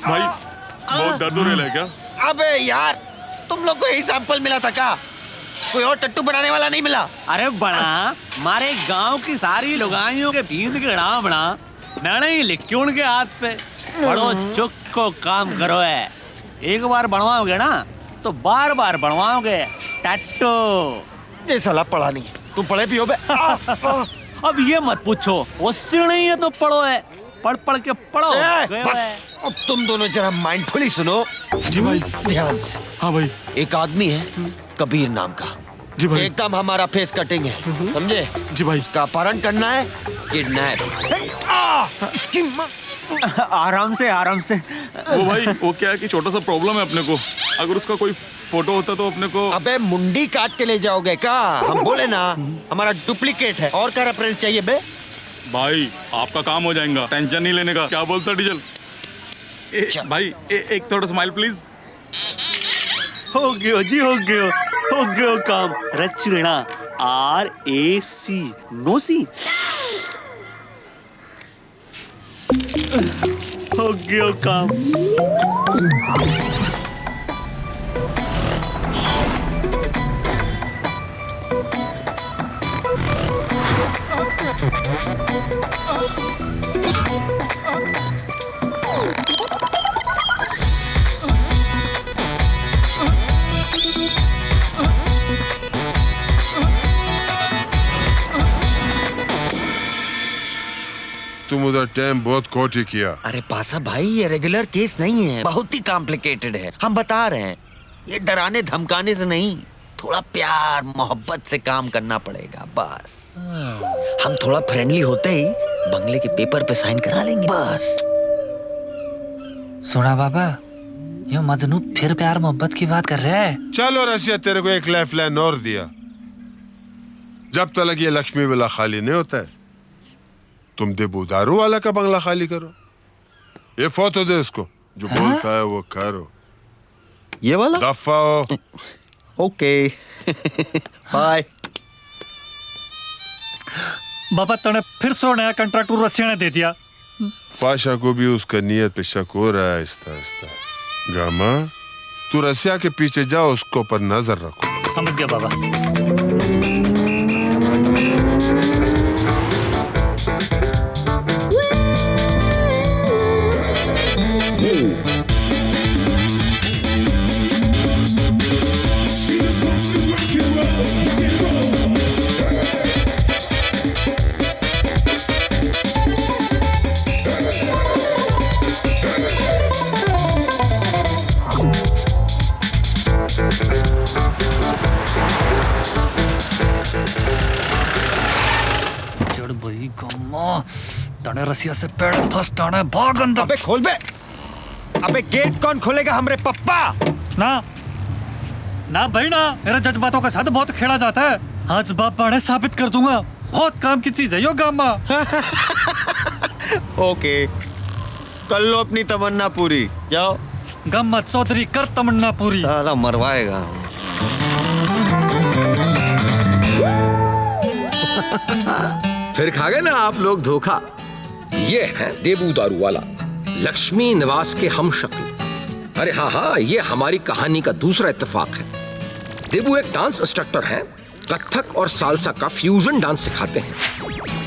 भाई बहुत दर्द हो रहा है क्या? अबे यार तुम लोग को यही सैंपल मिला था क्या? कोई और टट्टू बनाने वाला नहीं मिला? अरे बड़ा मारे गांव की सारी लुगाइयों के बीच के गड़ा बना, मैंने ही लिखी उनके हाथ पे, बड़ो चुप को काम करो है। एक बार बनवाओगे ना तो बार बार बनवाओगे टैटू। ये साला पढ़ा नहीं है, तुम पढ़े भी हो बे। अब ये मत पूछो, उससे नहीं है तो पढ़ो है, पढ़ पढ़ के पढ़ो। बस अब तुम दोनों जरा माइंडफुली सुनो। जी भाई। ध्यान से। हाँ भाई। एक आदमी है कबीर नाम का, जी भाई। एकदम हमारा फेस कटिंग है, समझे? जी भाई। उसका अपहरण करना है, किडनैप। आराम से आराम से। वो भाई वो क्या है कि छोटा सा प्रॉब्लम है अपने को, अगर उसका कोई फोटो होता तो अपने को। अबे मुंडी काट के ले जाओगे क्या? हम बोले ना हमारा डुप्लीकेट है। और क्या रेफरेंस चाहिए बे? भाई आपका काम हो जाएगा, टेंशन नहीं लेने का। क्या बोलता डीजल? भाई एक थोड़ा स्माइल प्लीज। हो गयो जी, हो गयो काम। रचना RAC नोसी। हो गयो काम। तुम उधर टाइम बहुत खोटी किया। अरे पासा भाई ये रेगुलर केस नहीं है, बहुत ही कॉम्प्लिकेटेड है। हम बता रहे हैं, ये डराने धमकाने से नहीं, थोड़ा प्यार मोहब्बत से काम करना पड़ेगा बस। हम थोड़ा फ्रेंडली होते ही बंगले के पेपर पे साइन करा लेंगे बस। सुना बाबा, ये मजनू फिर प्यार मोहब्बत की बात कर रहा है। चलो रसिया, तेरे को एक लाइफ लाइन और दिया। जब तक ये लक्ष्मी विला खाली नहीं होता है, तुम देबू दारू वाला का बंगला खाली करो। ये फोटो दे इसको, जो बोलता है वो करो। ये वाला? दफा हो। Okay bye. बाबा तने फिर सो नया कॉन्ट्रैक्ट रसिया ने दे दिया। पाशा को भी उसका नियत पे शक हो रहा है आहिस्ता आहिस्ता। गामा, तू रसिया के पीछे जाओ, उसको पर नजर रखो। समझ गया बाबा। तने रसिया से पेड़ फंस टाने भाग अंदर। अबे खोल बे। अबे गेट कौन खोलेगा? हमरे पप्पा। ना ना भाई ना, मेरे जज्बातों के साथ बहुत खेला जाता है। आज बाप बाड़े साबित कर दूंगा, बहुत काम की चीज है यो गामा। ओके, कर लो अपनी तमन्ना पूरी, जाओ। गामा चौधरी कर तमन्ना पूरी। साला मरवाएगा। फिर खा गए ना आप लोग धोखा। ये है देबू दारू वाला, लक्ष्मी निवास के हम शक्ल। अरे हाँ, ये हमारी कहानी का दूसरा इत्तेफाक है। देबू एक डांस इंस्ट्रक्टर हैं, कथक और सालसा का फ्यूजन डांस सिखाते हैं,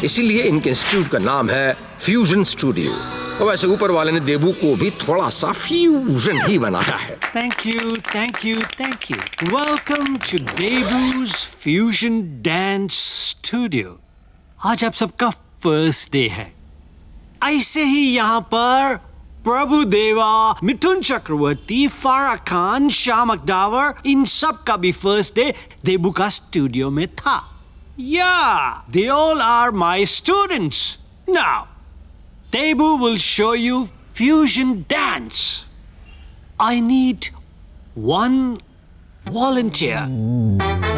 इसीलिए इनके इंस्टीट्यूट का नाम है फ्यूजन स्टूडियो। और वैसे ऊपर वाले ने देबू को भी थोड़ा सा फ्यूजन ही बनाया है। Thank you, thank you, thank you. Welcome to Debu's Fusion Dance Studio. आज आप सबका फर्स्ट डे है। ऐसे ही यहाँ पर प्रभु देवा, मिथुन चक्रवर्ती, फारा खान, श्याम अकदावर, इन सब का भी फर्स्ट डे देबू का स्टूडियो में था। Yeah, they all are my students. Now, Debu will show you fusion dance. I need one volunteer.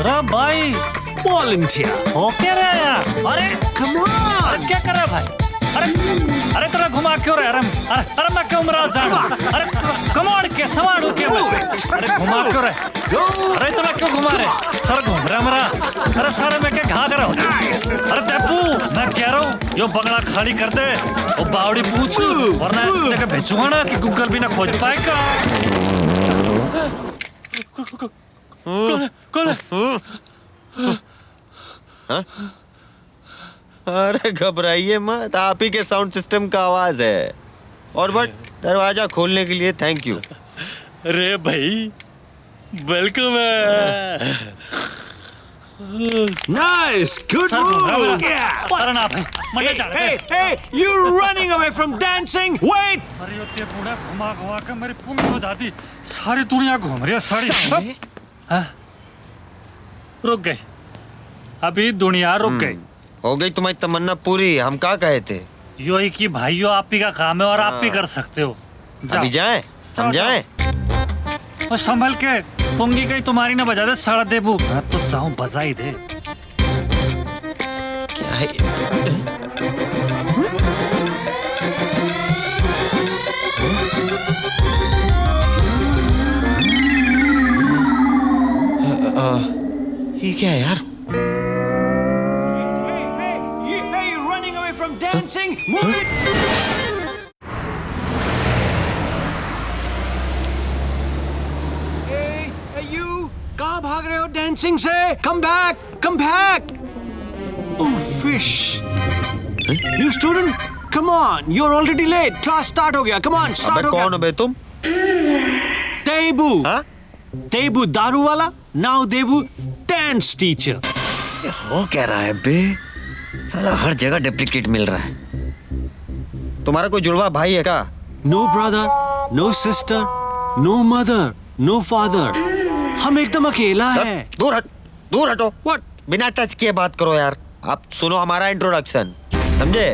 अरे भाई, Volunteer. ओके रे यार। अरे Come on. अरे क्या कर रहा है भाई? अरे तेरा घुमा क्यों रहा है? अरे मैं क्यों मरा जाऊं? अरे कमाड़ के सवाड़ के अरे घुमा क्यों रहा है? अरे तेरा क्यों घुमा रहे? सर घूम रहा मरा। अरे सारे मैं क्या घा कर रहा हूँ? अरे देबू, मैं कह रहा हूँ यो बंगला खाली कर दे, वो बावड़ी पूछ, वरना ऐसी जगह भेजूंगा ना कि गूगल भी ना खोज पाएगा। कौन? अरे घबराइए मत, आप ही के साउंड सिस्टम का आवाज है। और बट दरवाजा खोलने के लिए थैंक यू। अरे भाई, वेलकम है। Nice, good move. अरे ना भाई, मजा जा रहा है। Hey, you're running away from dancing. Wait. अरे यो ते बूढ़ा घुमा घुमा के मेरी पुंगी हो जाती। सारी दुनिया घूम रही है सारी। हाँ? रुक गई, अभी दुनिया रुक गई। हो गई तुम्हारी तमन्ना पूरी। हम क्या कहे थे? यो ही कि भाइयों आप ही का काम है और आप ही कर सकते हो। अभी जाएं? हम जाएं? और संभल के, पुंगी कहीं तुम्हारी ना बजा दे साड़ा देबू। मैं तो जाऊं बजा ही दे। क्या है? ये क्या है यार? Hey, you're running away from dancing. Move it. Hey, you. कहाँ भाग रहे हो dancing से? Come back, come back. Oh, fish. New student, come on. You're already late. Class start हो गया. Come on, start अबे हो गया. कौन है बे तुम? Debu. हाँ? Debu दारू वाला. Now Debu dance teacher. हो क्या रहा है बे? साला हर जगह डुप्लीकेट मिल रहा है। तुम्हारा कोई जुड़वा भाई है क्या? No brother, no sister, no mother, no father. हम एकदम अकेला है। दूर हटो। What? बिना टच किए बात करो यार। आप सुनो हमारा इंट्रोडक्शन, समझे?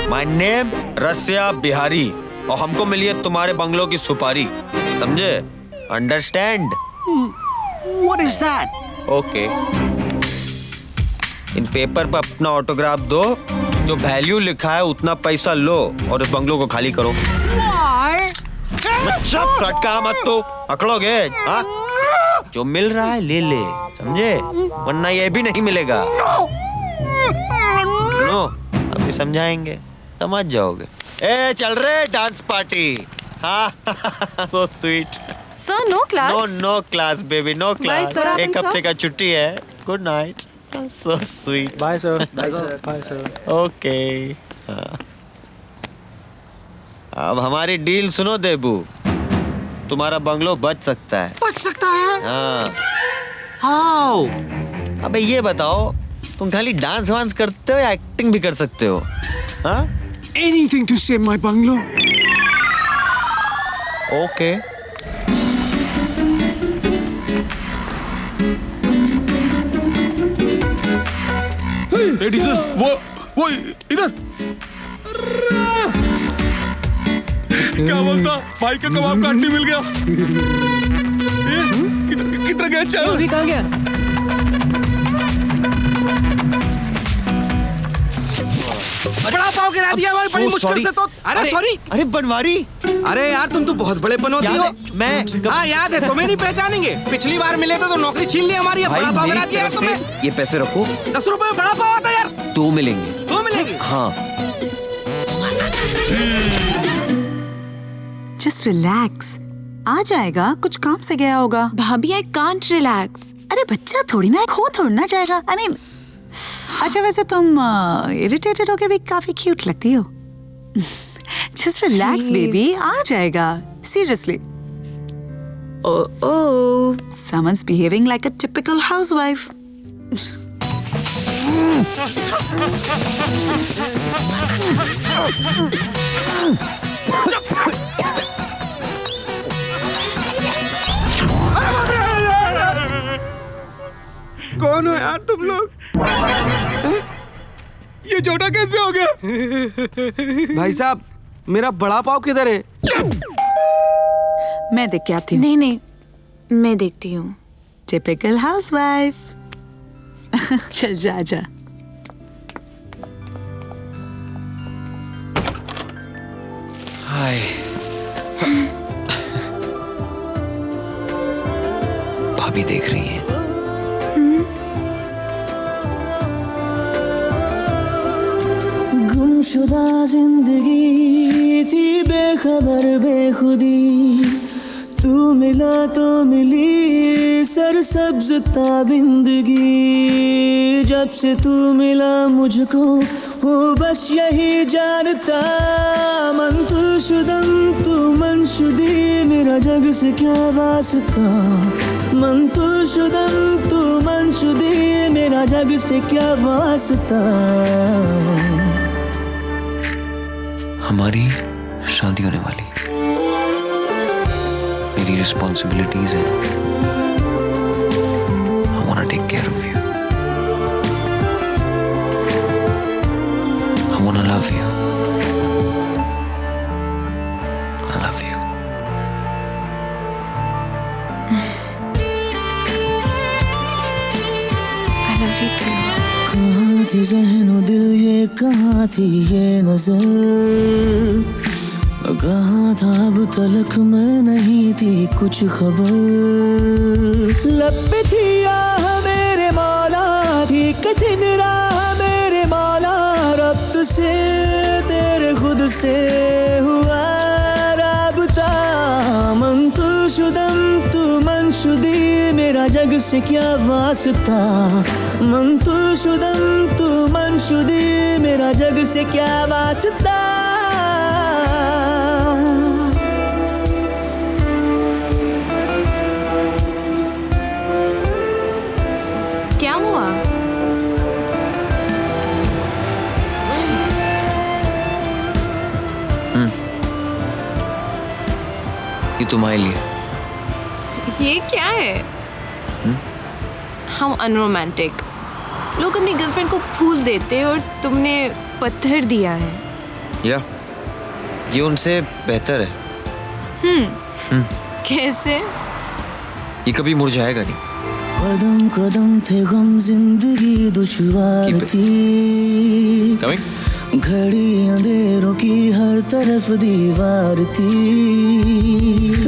माय नेम रसिया बिहारी, और हमको मिली है तुम्हारे बंगलों की सुपारी, समझे? Understand? What is that? Okay. In paper पर अपना ऑटोग्राफ दो, जो वैल्यू लिखा है उतना पैसा लो और इस बंगलों को खाली करो। फटका मत तो, अकड़ोगे? हाँ? जो मिल रहा है ले ले, समझे? वरना ये भी नहीं मिलेगा। नो, अभी समझाएंगे, समझ जाओगे। ए चल रहे डांस पार्टी। हाँ so sweet। Sir no class? No class baby, no class. sir, एक sir? हफ्ते का छुट्टी है। Good night. So sweet। Bye sir. Bye sir. Bye sir. Okay. अब हमारी डील सुनो देबू, तुम्हारा बंगलो बच सकता है। बच सकता है? हाँ। How? अबे ये बताओ, तुम खाली डांस वांस करते हो या एक्टिंग भी कर सकते हो? हाँ? Anything to save my bungalow. Okay. A diesel, वो इधर क्या बोलता? भाई का कबाब का हड्डी मिल गया। किधर गया? चल अभी कहाँ गया? बड़ा पाव गिरा दिया भाई, बड़ी मुश्किल से तो। अरे सॉरी। अरे बनवारी, अरे यार तुम तो बहुत बड़े पनौती हो। मैं हाँ याद है, तुम्हें नहीं पहचानेंगे। पिछली बार मिले थे तो नौकरी छीन ली हमारी। बड़ा पाव गिरा दिया तुमने। ये पैसे रखो। 10 रुपए में बड़ा पाव आता यार। 2 मिलेंगे। 2 मिलेंगे? हाँ। जस्ट रिलैक्स, आ जाएगा। कुछ काम से गया होगा। भाभी आई कांट रिलैक्स। अरे बच्चा थोड़ी ना, खो थोड़ी ना जाएगा। आई मीन, अच्छा वैसे तुम इरिटेटेड होके भी काफी क्यूट लगती हो। जस्ट रिलैक्स बेबी, आ जाएगा। Seriously. Oh, someone's behaving like a typical housewife. कौन हो यार तुम लोग? ये छोटा कैसे हो गया? भाई साहब, मेरा बड़ा पाव किधर है? मैं देख के आती हूँ। नहीं, मैं देखती हूँ। Typical housewife. चल जा जा। हाय। भाभी देख रही है। गुमशुदा जिंदगी थी बेखबर बेखुदी, तू मिला तो मिली सरसब्ज ताबिंदगी। जब से तू मिला मुझको वो बस यही जानता, मन तू शुदम तू मनशुदी, मेरा जग से क्या वास्ता। मन तू शुदम तू मनशुदी, मेरा जग से क्या वास्ता। हमारी शादी होने वाली, मेरी रिस्पॉन्सिबिलिटीज हैं। I wanna take care of you. I wanna love you. I love you. I love you too. कहाँ थी ज़हनो दिल ये, कहाँ थी ये नजर, कहाँ था अब तलक मैं नहीं थी कुछ खबर। लब पे थी आह मेरे मौला, थी कठिन राह मेरे मौला, रब्त से तेरे खुद से हुआ राबता। मन तू शुदम तू मनशुदी, मेरा जग से क्या वास्ता। मन तू शुदम तू मनशुदी, मेरा जग से क्या वास्ता। क्या हुआ? ये तुम्हारे लिए। ये क्या है? हम अनरोमांटिक लोग अपनी गर्लफ्रेंड को फूल देते और तुमने पत्थर दिया है। या ये उनसे बेहतर है। कैसे? ये कभी मुरझाएगा नहीं। कदम कदम थे गम, जिंदगी दुश्वार थी, घड़ी अंधेरों की हर तरफ दीवार थी।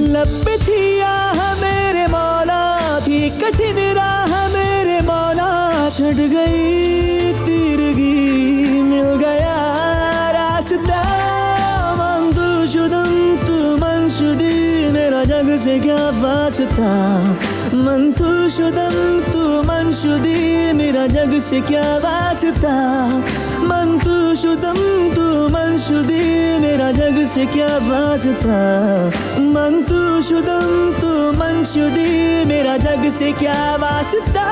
लब पे थी आह मेरे मौला, थी कठिन राह मेरे मौला, छट गई तीरगी मिल गया रास्ता। मंतुशुदम तू मंशुदी, मेरा जग से क्या वास्ता। मंतुशुदम तू मंशुदी, मेरा जग से क्या वास्ता। मंतुशुदम तू मंशुदी, मेरा जग से क्या वास्ता। मंतुशुदम तू मंशुदी, मेरा जग से क्या वास्ता।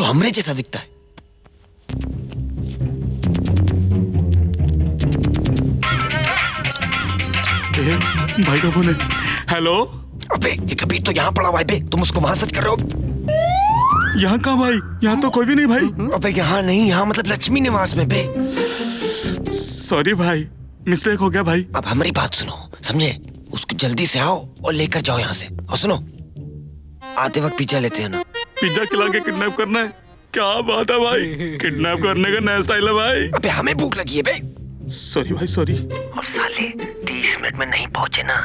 हमरे जैसा दिखता है। भाई का फोन है। हेलो। अबे ये कबीर तो यहाँ पड़ा हुआ है बे, तुम उसको वहां सच कर रहे हो। यहाँ कहाँ भाई? यहाँ तो कोई भी नहीं भाई। अबे यहाँ नहीं, यहाँ मतलब लक्ष्मी निवास में बे। सॉरी भाई, मिस्टेक हो गया भाई। अब हमारी बात सुनो, समझे? उसको जल्दी से आओ और लेकर जाओ यहाँ से। और सुनो, आते वक्त पिज्जा लेते हैं ना। पिज्जा खिला के किडनैप करना है? क्या बात है भाई, किडनैप करने का नया स्टाइल है भाई। अबे हमें भूख लगी है बे। सॉरी भाई सॉरी। और साले 30 मिनट में नहीं पहुंचे ना,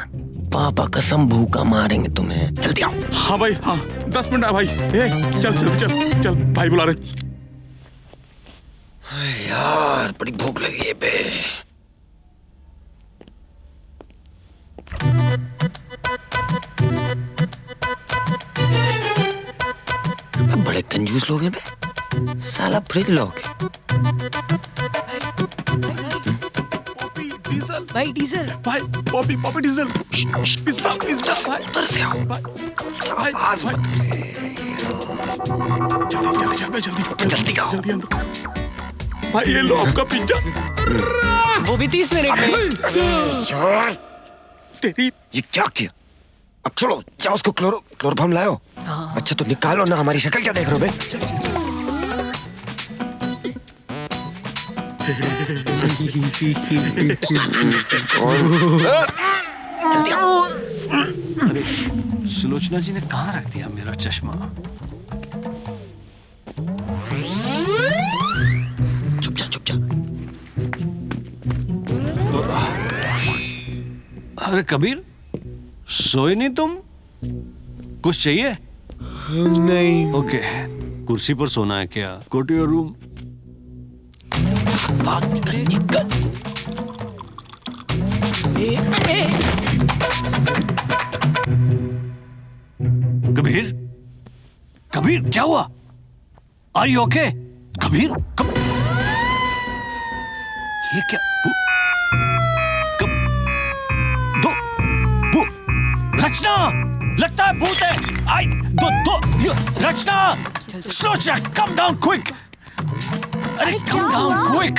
पापा कसम भूखा मारेंगे तुम्हें। जल्दी आओ। हाँ भाई हाँ, 10 मिनट है भाई। चल जल्दी चल चल, भाई बुला रहे। यार बड़ी भूख लगी है बे। बड़े कंजूस लोग हैं बे, साला फ्रिज लॉक है। भाई डीजल, भाई Poppy Poppy diesel, pizza pizza भाई। उधर से आओ भाई, आवाज मत। जल्दी जल्दी जल्दी जल्दी जल्दी आओ। जल्दी अंदर। भाई ये लो आपका पिज्जा। वो भी 30 मिनट में। यार तेरी ये क्या किया? अब चलो जाओ, उसको क्लोरोफॉर्म लाओ। अच्छा तो निकालो ना, हमारी शक्ल क्या देख रहे हो बे? जल्दी आओ। अरे सुलोचना जी ने कहाँ रख दिया मेरा चश्मा? चुप जा चुप जा। अरे कबीर, सोए नहीं तुम? कुछ चाहिए? नहीं। ओके, कुर्सी पर सोना है क्या? Go to your room. Kabir, Kabir क्या हुआ? Are you okay? कबीर ये क्या? रचना, लगता है भूत है। आई रचना, सोचा, कम डाउन क्विक। अरे कम डाउन क्विक।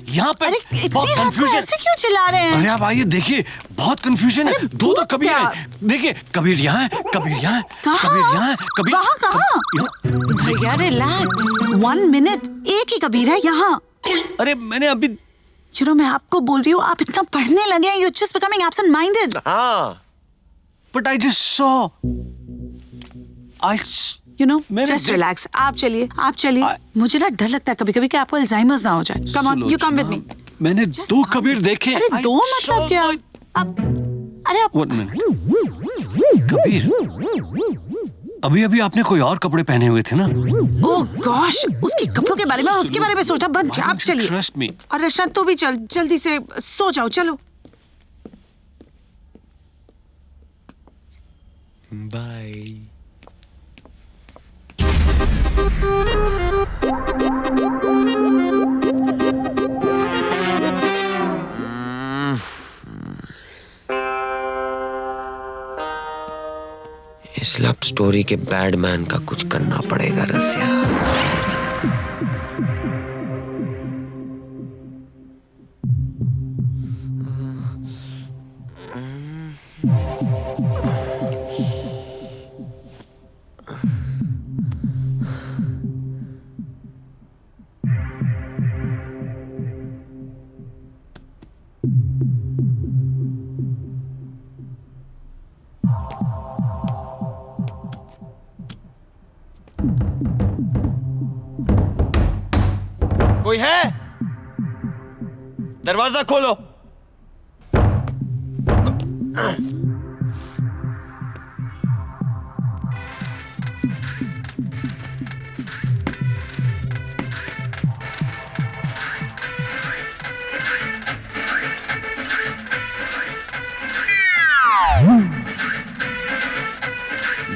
यहाँ पे बहुत कंफ्यूजन। ऐसे क्यों चिल्ला रहे हैं? अरे आप आइए, देखिए बहुत कंफ्यूजन है। दो तो कबीर है, देखिए कबीर यहाँ है, कबीर यहाँ है, कबीर यहाँ है, कबीर वहाँ कहाँ? भैया रिलैक्स। 1 मिनट, एक ही कबीर है यहाँ। अरे मैंने अभी मैं आपको बोल रही हूँ, आप इतना पढ़ने लगे हैं, you're just becoming absent-minded. हाँ। But I just saw. You know, just relax. आप चलिए. मुझे ना डर लगता है कभी-कभी कि आपको अल्जाइमर्स ना हो जाए. Come on, you come with me. मैंने 2 कबीर देखे. अरे 2 मतलब क्या? अरे आप. 1 minute. कबीर, अभी आपने कोई और कपड़े पहने हुए थे ना? Oh gosh, उसके कपड़ों के बारे में और उसके बारे में सोचना बंद. आप चलिए. Trust me. और रशा तू भी चल, जल्दी से सो जाओ. चलो. बाय. इस लव स्टोरी के बैडमैन का कुछ करना पड़ेगा रसिया. कोई है? दरवाजा खोलो.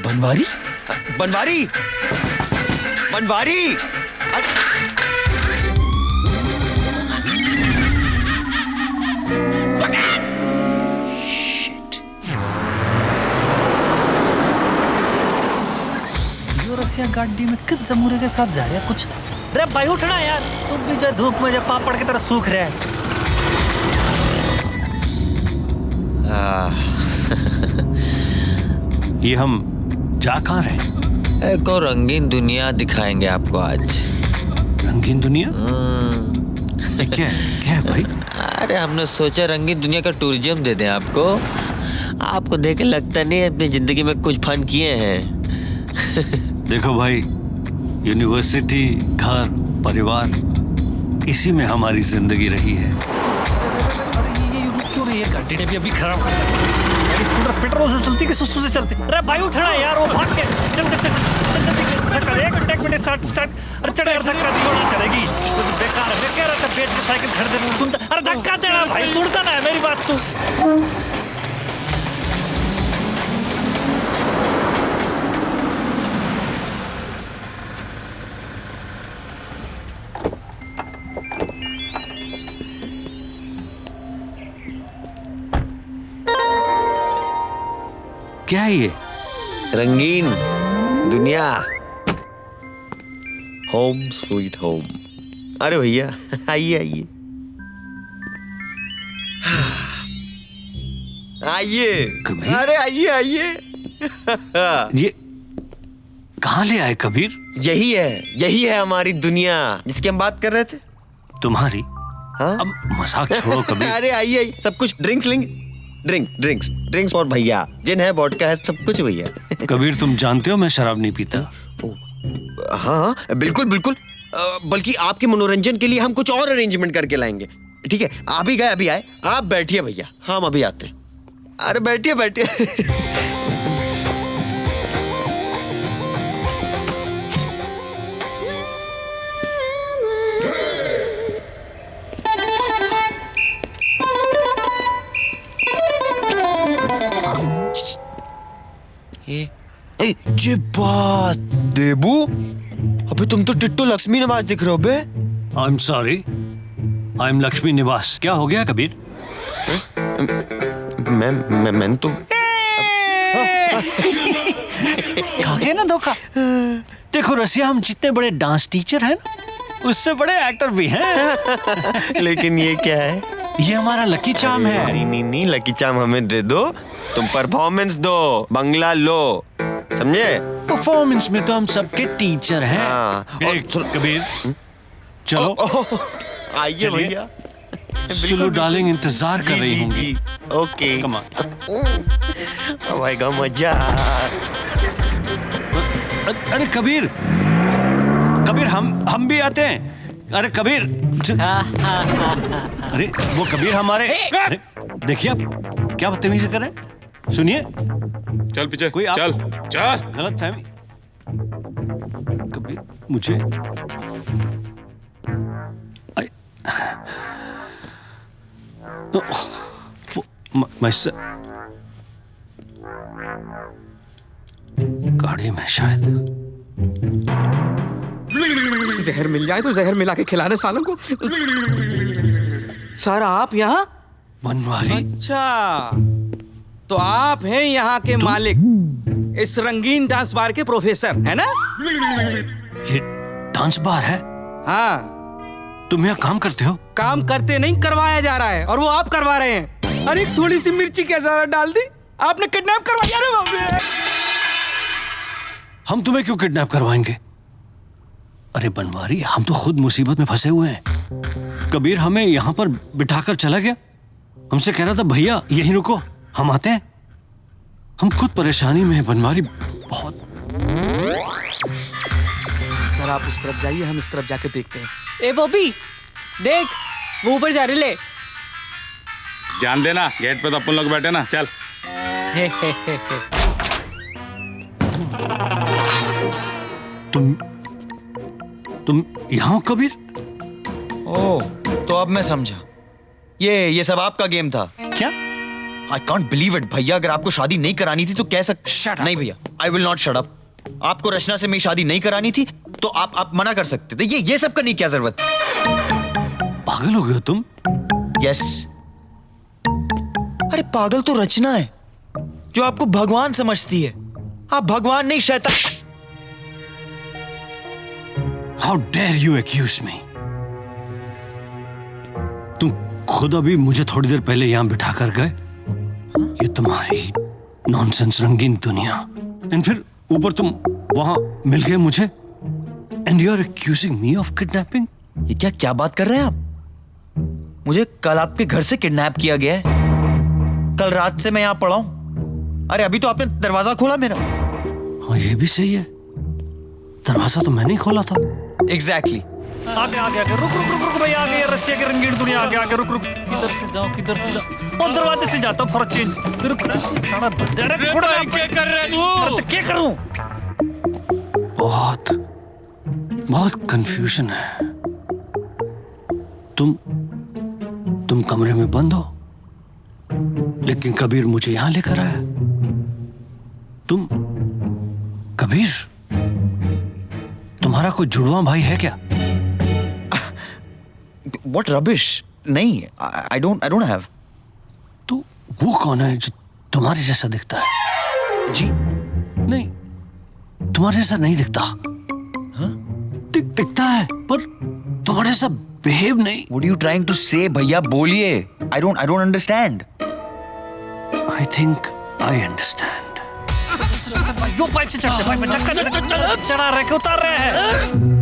बनवारी? बनवारी? बनवारी? रसिया गाड़ी में किस जमूरे के साथ जा रहा है कुछ. अरे भाई उठना यार, तुम भी जो धूप में जो पापड़ की तरह सूख रहे हैं. ये हम जा कहाँ रहे? एक और रंगीन दुनिया दिखाएंगे आपको आज. रंगीन दुनिया? क्या है भाई? अरे हमने सोचा रंगीन दुनिया का टूरिज्म दे दें आपको. आपको देख के लगता नहीं है अपनी जिंदगी में कुछ फन किए हैं. देखो भाई, यूनिवर्सिटी, घर, परिवार, इसी में हमारी जिंदगी रही है. ये रुक क्यों रही है? गाड़ी ने भी अभी खराब कर दिया. स्कूटर पेट्रोल से चलती कि सुसु से चलती? अरे भाई उठना यार, वो भाग के एक मिनट स्टार्ट. अरे चढ़े यार, धक्का दियो ना चलेगी. बेकार है. मैं कह रहा था बेच के साइकिल खरीदने में सुनता. अरे धक्का देना भाई, सुनता ना है मेरी बात तू. क्या है ये? रंगीन दुनिया. Home sweet home. अरे भैया आइए आइए आइए. अरे आइए आइए. ये कहाँ ले आए कबीर? यही है हमारी दुनिया जिसकी हम बात कर रहे थे. तुम्हारी? हाँ? अब मजाक छोड़ो कबीर. अरे आइए, सब कुछ ड्रिंक्स लेंगे. ड्रिंक्स और भैया जिन है, वोडका है, सब कुछ भैया. कबीर तुम जानते हो मैं शराब नहीं पीता. हाँ बिल्कुल. बल्कि आपके मनोरंजन के लिए हम कुछ और अरेंजमेंट करके लाएंगे. ठीक है, आप ही गए अभी आए. आप बैठिए भैया, हम अभी आते हैं. अरे बैठिए. ये बात देबू, अबे तुम तो टिट्टो लक्ष्मी निवास दिख रहे हो बे. I am sorry, I am Lakshmi Niwas. क्या हो गया कबीर? मैं तो खा गया ना धोखा. देखो रसिया, हम जितने बड़े डांस टीचर हैं ना, उससे बड़े एक्टर भी हैं. लेकिन ये क्या है? ये हमारा लकी चार्म है. नहीं, लकी चार्म हमें दे दो. तुम परफॉर्मेंस दो, बंगला लो, समझे? परफॉर्मेंस में तो हम सबके टीचर हैं. और कबीर चलो आइए भैया. सुलू डार्लिंग इंतजार कर रही होंगी. Okay come on. आएगा मजा. अरे कबीर, कबीर हम भी आते हैं। अरे कबीर, अरे वो कबीर हमारे, अरे देखिए आप क्या बदतमीजी कर रहे हैं। सुनिए, चल पीछे, कोई आप चल चल। गलत फहमी। कबीर मुझे गाड़ी में शायद जहर मिल जाए तो जहर मिला के खिलाने सालों को। सर आप यहाँ? बनवारी। अच्छा, तो आप हैं यहाँ के मालिक, इस रंगीन डांस बार के प्रोफेसर, है ना? ये डांस बार है? हाँ। तुम यहाँ काम करते हो? काम करते नहीं, करवाया जा रहा है, और वो आप करवा रहे हैं। अरे थोड़ी सी मिर्ची क्या ज़रा डाल दी, आपने किडनैप करवाया। अरे बाप रे! हम तुम्हें क्यों किडनैप करवाएंगे? अरे बनवारी, हम तो खुद मुसीबत में फंसे हुए हैं। कबीर हमें यहाँ पर बिठाकर चला गया, हमसे कह रहा था भैया यहीं रुको, हम आते हैं। हम खुद परेशानी में हैं बनवारी, बहुत। सर आप उस तरफ जाइए, हम इस तरफ जाके देखते हैं। ए बॉबी देख, वो ऊपर जा रहे। ले जान देना, गेट पे तो अपन लोग बैठे ना। चल। तुम यहाँ हो कबीर? ओह, तो अब मैं समझा, ये सब आपका गेम था क्या? आई कांट बिलीव इट भैया। अगर आपको शादी नहीं करानी थी तो कह सकते। नहीं भैया, I will not shut up. आपको रचना से मेरी शादी नहीं करानी थी तो आप मना कर सकते थे। ये सब करने की क्या जरूरत? पागल हो गए हो तुम? यस। अरे पागल तो रचना है जो आपको भगवान समझती है। आप भगवान नहीं, शैतान। How dare you accuse me? तुम खुद अभी मुझे थोड़ी देर पहले यहां बिठा कर गए। ये तुम्हारी नॉनसेंस रंगीन दुनिया, एंड फिर ऊपर तुम वहां मिल गए मुझे, and you are accusing me of kidnapping. ये क्या बात कर रहे हैं आप? मुझे कल आपके घर से किडनैप किया गया है। कल रात से मैं यहाँ पड़ा हूं। अरे अभी तो आपने दरवाजा खोला मेरा। हाँ ये भी सही है, दरवाजा तो मैंने ही खोला था। एग्जैक्टली। आगे रुक भैया, आगे रशिया की रंगीन दुनिया, आगे रुक। किधर से जाओ, किधर से जाओ? और दरवाजे से जाता हूँ फॉर चेंज। सारा अरे क्या कर रहे तू? क्या करूं? बहुत कंफ्यूजन है। तुम कमरे में बंद हो, लेकिन कबीर मुझे यहां लेकर आया। तुम कबीर, तुम्हारा कोई जुड़वा भाई है क्या? What rubbish? नहीं, I don't have. तो वो कौन है जो तुम्हारे जैसा दिखता है? जी नहीं, तुम्हारे जैसा नहीं दिखता। हाँ? दिखता है पर तुम्हारे जैसा बिहेव नहीं। What are you trying to say भैया? बोलिए। I don't understand. I think I understand. Yo pipe से चढ़ते, पाइप में चढ़ा रहे, उतार रहे हैं।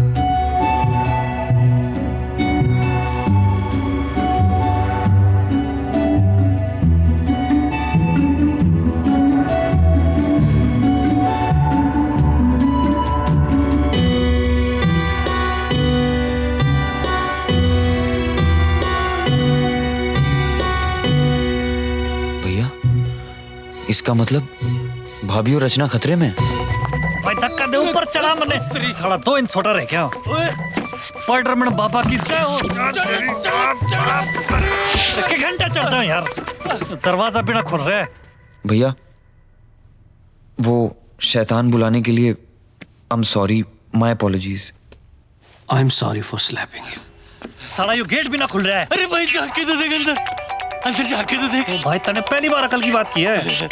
भैया, इसका मतलब भाभी और रचना खतरे में। भाई धक्का दे, ऊपर चढ़ा मैंने। साला 2 इंच छोटा रह क्या? स्पाइडरमैन बाबा की जय हो। एक घंटा चढ़ जाओ यार, दरवाजा बिना खुल रहा है। भैया, वो शैतान बुलाने के लिए आई am sorry, my apologies. I am sorry for slapping you. साला यो गेट भी ना खुल रहा है। अरे भाई जाके तो देख अंदर जाके तो देख। भाई तने पहली बार अकल की बात की है।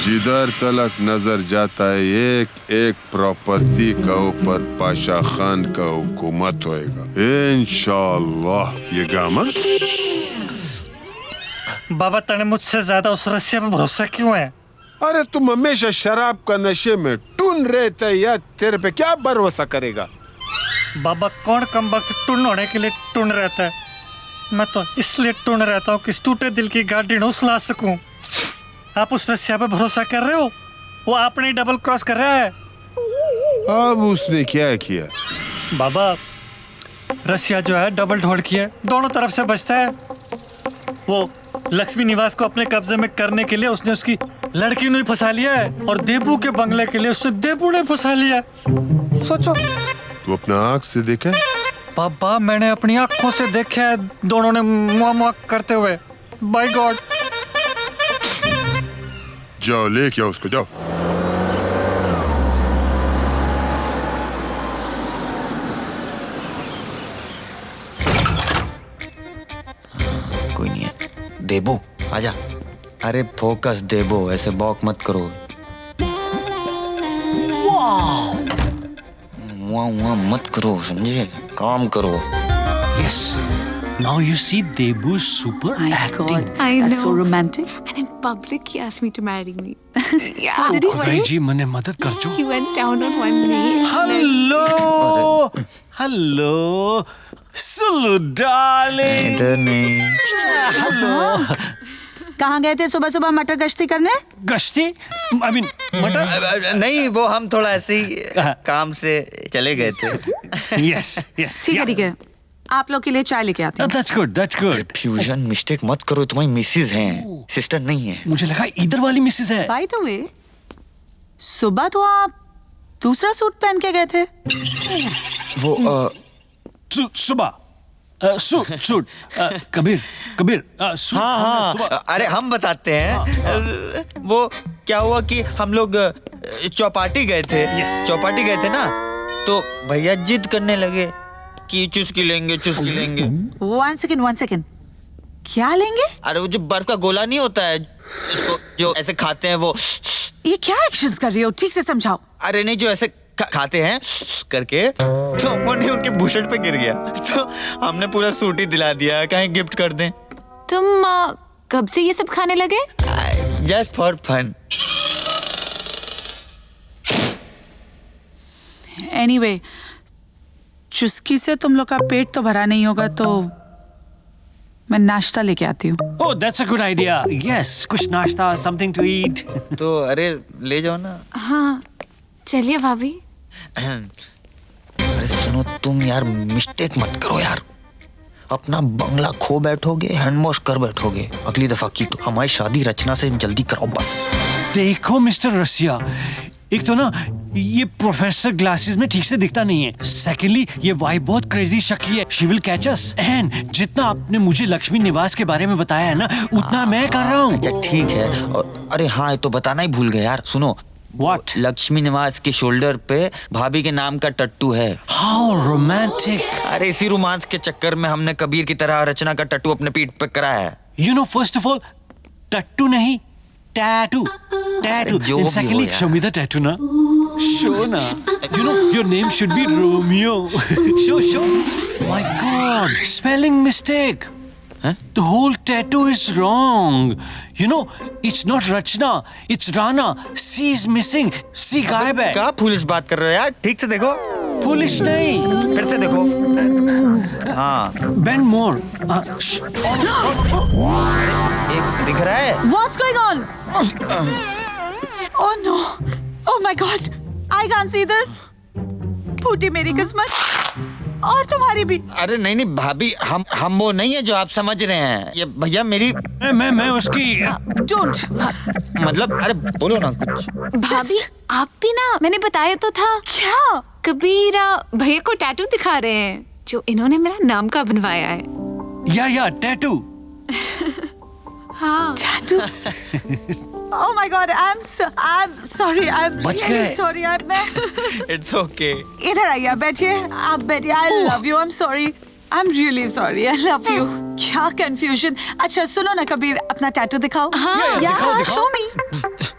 जिधर तलक नजर जाता है एक एक प्रॉपर्टी का ऊपर पाशा खान का हुकूमत होएगा इंशाअल्लाह। ये गामा बाबा तने मुझसे ज्यादा उस रस्सिया पे भरोसा क्यों है? अरे तुम हमेशा शराब का नशे में टून रहता है या तेरे पे क्या भरोसा करेगा? बाबा कौन कम वक्त टून होने के लिए टून रहता है? मैं तो इसलिए टूंढ रहता हूँ कि इस टूटे दिल की गाड़ी न सुला सकूं। आप उस रसिया पे भरोसा कर रहे हो? वो आपने डबल क्रॉस कर रहा है। अब उसने क्या किया? बाबा, रसिया जो है डबल ढोल है, दोनों तरफ से बचता है। वो लक्ष्मी निवास को अपने कब्जे में करने के लिए उसने उसकी लड़की ने फंसा लिया है, और देबू के बंगले के लिए उसने देबू ने फंसा लिया। सोचो। तू अपना आंख से देखा? बाबा, मैंने अपनी आंखों से देखा है दोनों ने मुआ मुआ करते हुए। By God. जाओ लेके आओ उसको, जाओ। कोई नहीं है। देबू आजा। अरे फोकस देबू, ऐसे बॉक मत करो। मुआ मत करो, समझे? काम करो। Yes. Now you see Debu's super acting. I That's know. so romantic. And in public, he asked me to marry me. What did he say? भाई जी, मने मदद कर जो। He went down on one knee. Hello, hello, Sulu darling. इधर नहीं। Hello. कहाँ गए थे सुबह सुबह मटर गश्ती करने? गश्ती? I mean मटर? नहीं, वो हम थोड़ा ऐसे ही काम से चले गए थे। Yes, yes. ठीक है ठीक है, आप लोग के लिए चाय लेके आती हूँ। That's good, that's good. Fusion mistake मत करो, तुम्हारी मिसेज हैं, सिस्टर नहीं है। मुझे लगा इधर वाली मिसेज है। By the way, सुबह तो आप दूसरा सूट पहन के गए थे। वो सुबह सूट कबीर सूट। हाँ, अरे हम बताते हैं। वो क्या हुआ कि हम लोग चौपाटी गए थे। चौपाटी गए थे ना, तो भैया जिद करने लगे कि चुस्की लेंगे। One second. क्या लेंगे? अरे वो जो बर्फ का गोला नहीं होता है, जो ऐसे खाते हैं वो। ये क्या एक्शंस कर रही हो? ठीक से समझाओ। अरे नहीं, जो ऐसे खाते हैं करके, तो वो नहीं उनके बुशर्ट पे गिर गया, तो हमने पूरा सूट ही दिला दिया, कहीं गिफ्ट कर दें। तुम कब से ये सब खाने लगे? Just for fun. Anyway, चुस्की से तुम लोग का पेट तो भरा नहीं होगा, तो मैं नाश्ता लेके आती हूँ। Oh, that's a good idea. Yes, कुछ नाश्ता, something to eat. तो अरे ले जाओ ना। हाँ, चलिए भाभी। अरे सुनो तुम यार, मिस्टेक मत करो यार। अपना बंगला खो बैठोगे, हैंडवॉश कर बैठोगे। अगली दफा की तो हमारी शादी रचना से जल्दी कराओ बस। देखो मिस्टर रसिया, एक तो ना ये प्रोफेसर ग्लासेस में ठीक से दिखता नहीं है। सेकेंडली ये वाइफ बहुत क्रेजी शकी है। She will catch us. And जितना आपने मुझे लक्ष्मी निवास के बारे में बताया है ना, उतना मैं कर रहा हूँ। अच्छा ठीक है। और अरे हाँ, ये तो बताना ही भूल गए यार। सुनो, What? लक्ष्मी निवास के शोल्डर पे भाभी के नाम का टट्टू है। How romantic. अरे इसी रोमांस के चक्कर में हमने कबीर की तरह रचना का टट्टू अपने पीठ पे कराया है। You know, first of all, टट्टू नहीं, tattoo. And secondly, show me the tattoo na. Show na. You know, your name should be Romeo. Show. My God, spelling mistake. Huh? The whole tattoo is wrong. You know, it's not Rachna, it's Rana. C is missing. C गायब है। क्या police बात कर रहे हो यार? ठीक से देखो। पुलिस नहीं। फिर से देखो। हाँ। Bend more. एक दिख रहा है। What's going on? Oh no! Oh my God! I can't see this. फूटी मेरी किस्मत। और तुम्हारी भी। अरे नहीं भाभी, हम वो नहीं है जो आप समझ रहे हैं। ये भैया मेरी मैं उसकी Don't. मतलब अरे बोलो ना कुछ। भाभी आप भी ना, मैंने बताया तो था। क्या? कबीर भैया को टैटू दिखा रहे हैं जो इन्होंने मेरा नाम का बनवाया है। या टैटू। हाँ। Tattoo? Oh my God! I'm sorry. I'm बच really गए। sorry. It's okay. इधर आइए, बैठिए। आप बैठिए। I love you. I'm sorry. I'm really sorry. I love you. क्या confusion. अच्छा सुनो ना कबीर, अपना टैटू दिखाओ। हाँ। दिखाओ। show me.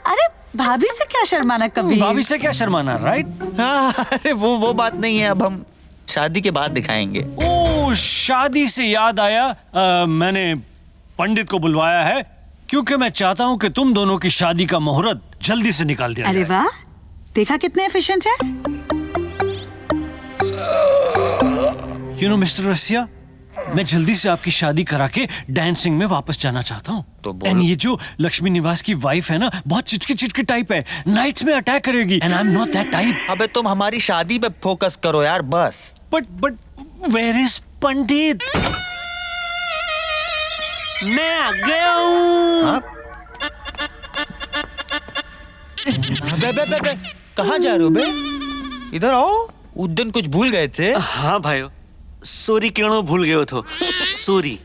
अरे भाभी से क्या शर्माना कबीर? भाभी से क्या शर्माना, राइट? हाँ, अरे वो बात नहीं है। अब हम शादी के बाद दिखाएंगे। ओ, शादी से याद आया, मैंने पंडित को बुलवाया है क्योंकि मैं चाहता हूँ कि तुम दोनों की शादी का मुहूर्त जल्दी से निकाल दिया अरे जाए। वाह, देखा कितने एफिशिएंट है। You know, Mr. Rassia, मैं जल्दी से आपकी शादी करा के डांसिंग में वापस जाना चाहता हूँ। तो एंड ये जो लक्ष्मी निवास की वाइफ है ना, बहुत चिटकी टाइप है, नाइट्स में अटैक करेगी and I am not that type. अबे तुम हमारी शादी पे फोकस करो यार बस। बट वेयर इज पंडित? मैं आ गया हूँ। बे कहाँ जा रहे हो बे? इधर आओ, उस दिन कुछ भूल गए थे। हाँ भाई, सॉरी क्यों भूल गए हो तो? सॉरी।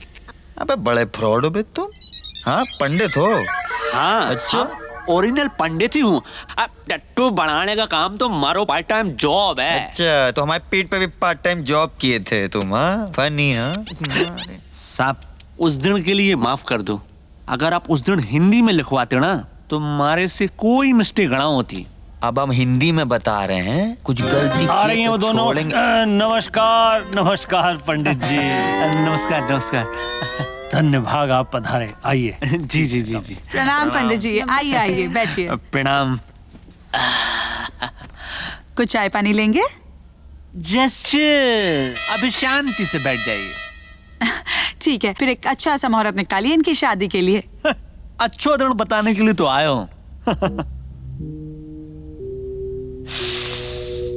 अबे बड़े फ्रॉड हो बे तुम। हाँ पंडित हो? हाँ अच्छा, ओरिजिनल पंडित ही हूँ। टट्टू बनाने का काम तो मारो पार्ट टाइम जॉब है। अच्छा, तो हमारे पीठ पे भी पार्ट टाइम जॉब किए थे तुम? हाँ फनी। हाँ साहब, उस दिन के लिए माफ कर दो। अगर आप उस दिन हिंदी में लिखवाते ना तो हमारे से कोई मिस्टेक ना होती। अब हम हिंदी में बता रहे हैं, कुछ गलती आ रही हैं वो दोनों। नमस्कार नमस्कार पंडित जी। नमस्कार नमस्कार। धन्य भाग आप पधारे, आइए। जी जी जी जी। प्रणाम पंडित जी, आइए आइए बैठिए। प्रणाम। कुछ चाय पानी लेंगे? जस्ट अभी शांति से बैठ जाइए। ठीक है, फिर एक अच्छा सा मुहूर्त निकालिए इनकी शादी के लिए। अच्छो दिन बताने के लिए तो आया हूँ।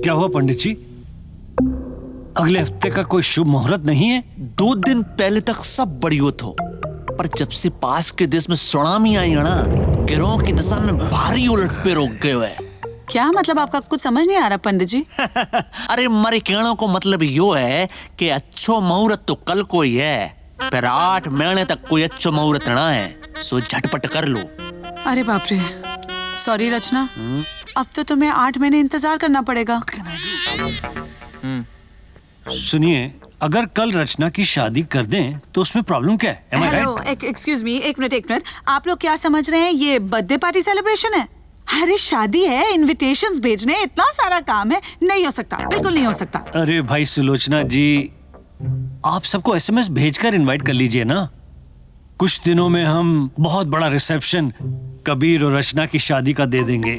क्या हुआ पंडित जी? अगले हफ्ते का कोई शुभ मुहूर्त नहीं है? 2 दिन पहले तक सब बढ़िया था, पर जब से पास के देश में सुनामी आई है ना, गिरोह की दशा में भारी उलटफेर हो गए हुए। क्या मतलब? आपका कुछ समझ नहीं आ रहा पंडित जी। अरे मारे कहने को मतलब यो है कि अच्छो मुहूर्त तो कल को ही है, पर 8 महीने तक कोई अच्छो मुहूर्त ना है, सो झटपट कर लो। अरे बाप रे, सॉरी रचना, अब तो तुम्हें 8 महीने इंतजार करना पड़ेगा। सुनिए, अगर कल रचना की शादी कर दें तो उसमें प्रॉब्लम क्या है? Am I hello, right? Excuse me, एक मिनट। आप लोग क्या समझ रहे हैं ये बर्थडे पार्टी सेलिब्रेशन है? अरे शादी है, इनविटेशंस भेजने, इतना सारा काम है, नहीं हो सकता, बिल्कुल नहीं हो सकता। अरे भाई सुलोचना जी, आप सबको एसएमएस भेजकर इनवाइट कर लीजिए ना। कुछ दिनों में हम बहुत बड़ा रिसेप्शन कबीर और रचना की शादी का दे देंगे।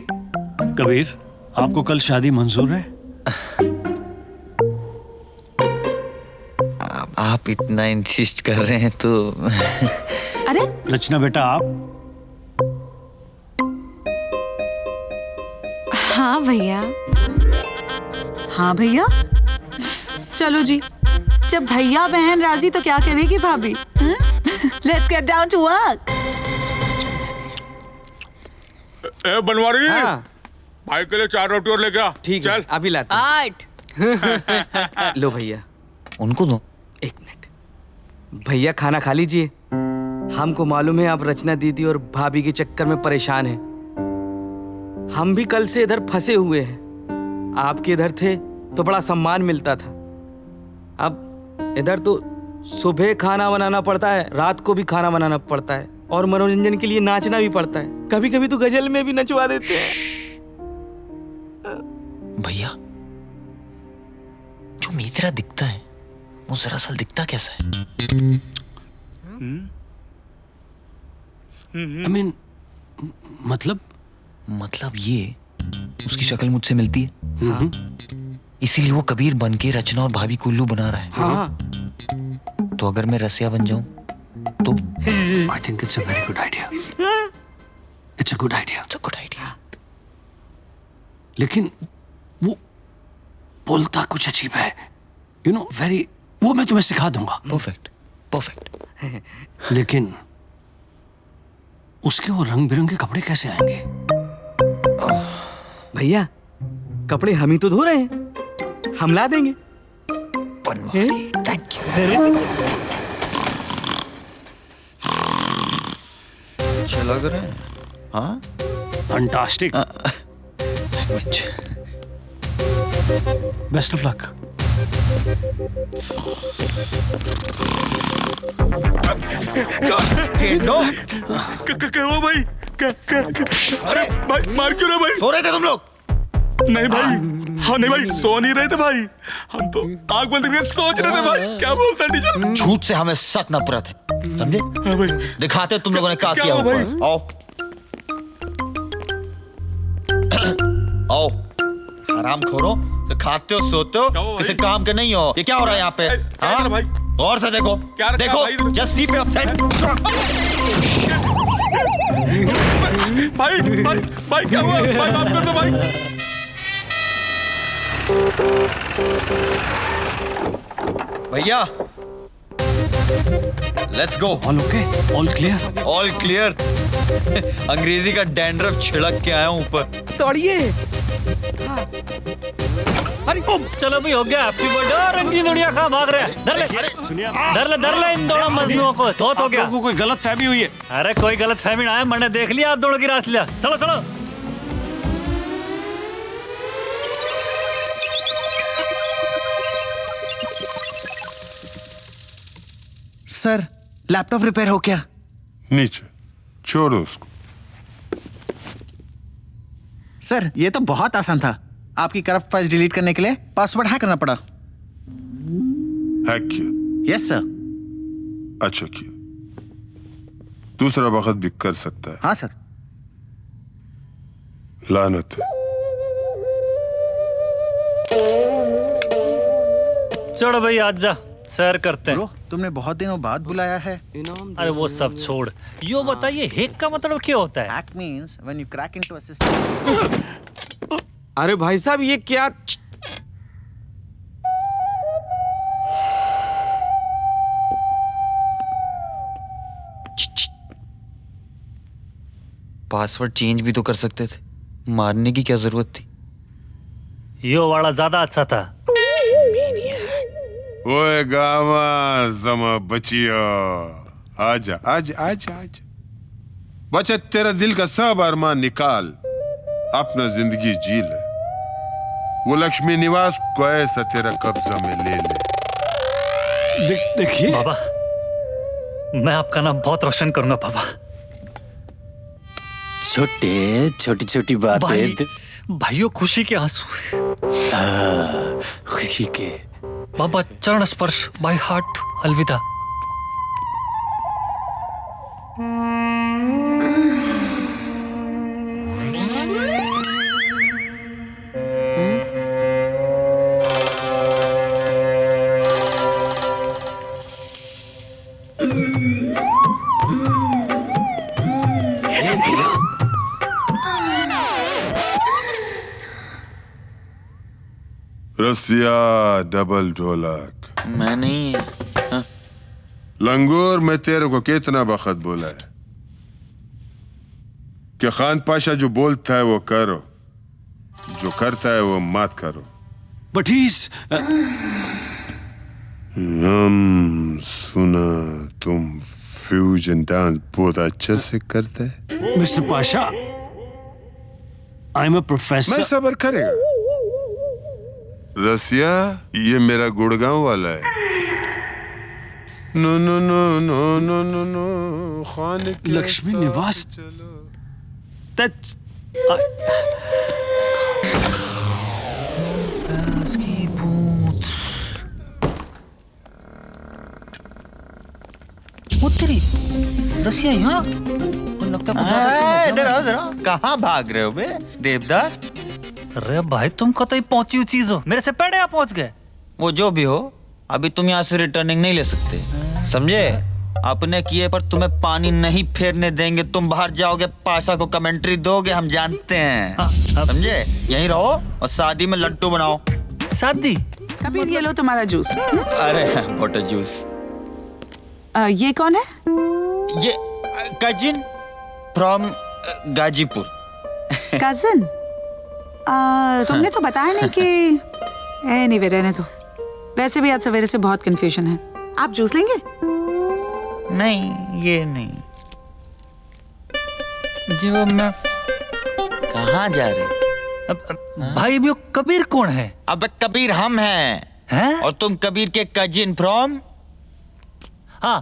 कबीर, आपको कल शादी मंजूर है? आप इतना इंसिस्ट कर रहे हैं तो। अरे रचना बेटा, आप? हाँ भैया। हाँ भैया, चलो जी, जब भैया बहन राजी तो क्या करेगी भाभी? Let's get down to work. ए बनवारी, हाँ। भाई के लिए 4 रोटी और लेके आ। ठीक है, अभी लाते हैं। लो भैया, उनको दो। 1 मिनट। भैया खाना खा लीजिए। हमको मालूम है आप रचना दीदी और भाभी के चक्कर में परेशान हैं। हम भी कल से इधर फंसे हुए हैं। आपके इधर थे तो बड़ा सम्मान मिलता था, अब इधर तो सुबह खाना बनाना पड़ता है, रात को भी खाना बनाना पड़ता है, और मनोरंजन के लिए नाचना भी पड़ता है। कभी कभी तो गजल में भी नचवा देते हैं। भैया, जो मित्रा दिखता है वो दरअसल दिखता कैसा है? I mean, मतलब ये उसकी शक्ल मुझसे मिलती है, इसीलिए वो कबीर बन के रचना और भाभी कुल्लू बना रहा है। हाँ। तो अगर मैं रसिया बन जाऊं तो? I think it's a very good idea. It's a good idea. It's a good idea. लेकिन वो बोलता कुछ अजीब है, you know, very, वो मैं तुम्हें सिखा दूंगा। परफेक्ट। लेकिन उसके वो रंग बिरंगे कपड़े कैसे आएंगे? भैया, कपड़े हम ही तो धो रहे हैं, हम ला देंगे। Thank you. अच्छा लग रहा है। हाँ, फैंटास्टिक। Best of luck. क्या हुआ भाई? अरे भाई, मार क्यों रहे भाई? सो रहे थे तुम लोग? नहीं भाई, हाँ नहीं भाई, सो नहीं रहे थे भाई, हम तो आग बंद करके सोच रहे थे भाई। क्या बोलता है डीजल? झूठ से हमें सच नफरत है, समझे? हाँ भाई, दिखाते तुम लोगों ने क्या किया हुआ भाई? आओ आओ, हराम खोरो, खाते हो सोते हो, किसी काम के नहीं हो। ये क्या हो रहा है यहाँ पे? हाँ भाई, और से देखो, क्या रखा देखो, भाई? just see for yourself. भाई भाई भाई क्या हुआ? भाई माफ कर दो भाई। भैया, let's go. All okay, all clear, all clear. अंग्रेजी का डैंड्रफ छिड़क के आया हूं ऊपर. तोड़िए। अरे चलो भी हो गया. Happy birthday. रंगीन दुनिया कहाँ भाग रहे हैं? धर ले इन दोनों मजनुओं को. तो हो गया. कोई गलत फहमी हुई है. अरे कोई गलत फहमी ना है. मैंने देख लिया आप दोनों की रास लिया. चलो चलो. सर, लैपटॉप रिपेयर हो क्या? नीचे छोड़ो उसको. सर, ये तो बहुत आसान था. आपकी करप्ट फाइल डिलीट करने के लिए पासवर्ड हैक करना पड़ा. हैक किया? Yes sir. अच्छा किया. दूसरा वक्त भी कर सकता है. हाँ सर. लानत है. चलो भाई आज जा. सैर करते हैं. ब्रो, तुमने बहुत दिनों बाद बुलाया है. अरे वो सब छोड़. यो बताइए हैक का मतलब क्या होता है? Hack means when you crack into a system. अरे भाई साहब ये क्या? पासवर्ड चेंज भी तो कर सकते थे. मारने की क्या जरूरत थी? यो वाला ज्यादा अच्छा था. ओए गामा जमा बचिया, आजा आजा आजा आजा. बच्चा, तेरा दिल का सब अरमान निकाल, अपना जिंदगी जी ले. वो लक्ष्मी निवास को ऐसा तेरा कब्जा में ले ले. देखिए बाबा, मैं आपका नाम बहुत रोशन करूंगा बाबा. छोटी छोटी बातें. भाइयों खुशी के आंसू. खुशी के. बाबा चरण स्पर्श बाय हार्ट. अलविदा. रसिया डबल ढोलक. मैं नहीं. लंगूर, मैं तेरे को कितना वक्त बोला है कि खान पाशा जो बोलता है वो करो, जो करता है वो मत करो. But he is. सुना तुम फ्यूजन डांस बहुत अच्छे से करते हैं. Mister Pasha, I am a professor. मैं सबर करेगा. रसिया, ये मेरा गुड़गांव वाला है. No no no no no no no खाने के लक्ष्मी निवास. उत्तरी रसिया यहाँ. इधर आओ इधर आओ. कहाँ भाग रहे हो बे देवदास? अरे भाई तुम कतई पहुंची हुई चीज हो. मेरे से पहले आप पहुंच गए. वो जो भी हो, अभी तुम यहाँ से रिटर्निंग नहीं ले सकते, समझे? अपने किए पर तुम्हें पानी नहीं फेरने देंगे. तुम बाहर जाओगे, पाशा को कमेंट्री दोगे, हम जानते हैं. समझे? यहीं रहो और शादी में लड्डू बनाओ. शादी? कबीर, ये लो तुम्हारा जूस. अरे वाटर जूस. ये कौन है? ये कजिन फ्रॉम गाजीपुर. कजन? तुमने तो बताया नहीं कि. एनीवे, रहने दो. वैसे भी आज सवेरे से बहुत कंफ्यूजन है. आप जूस लेंगे? नहीं, ये नहीं. जो मैं कहाँ जा रहे? भाई भी कबीर कौन है? अब कबीर हम हैं. और तुम कबीर के कजिन फ्रॉम? हाँ,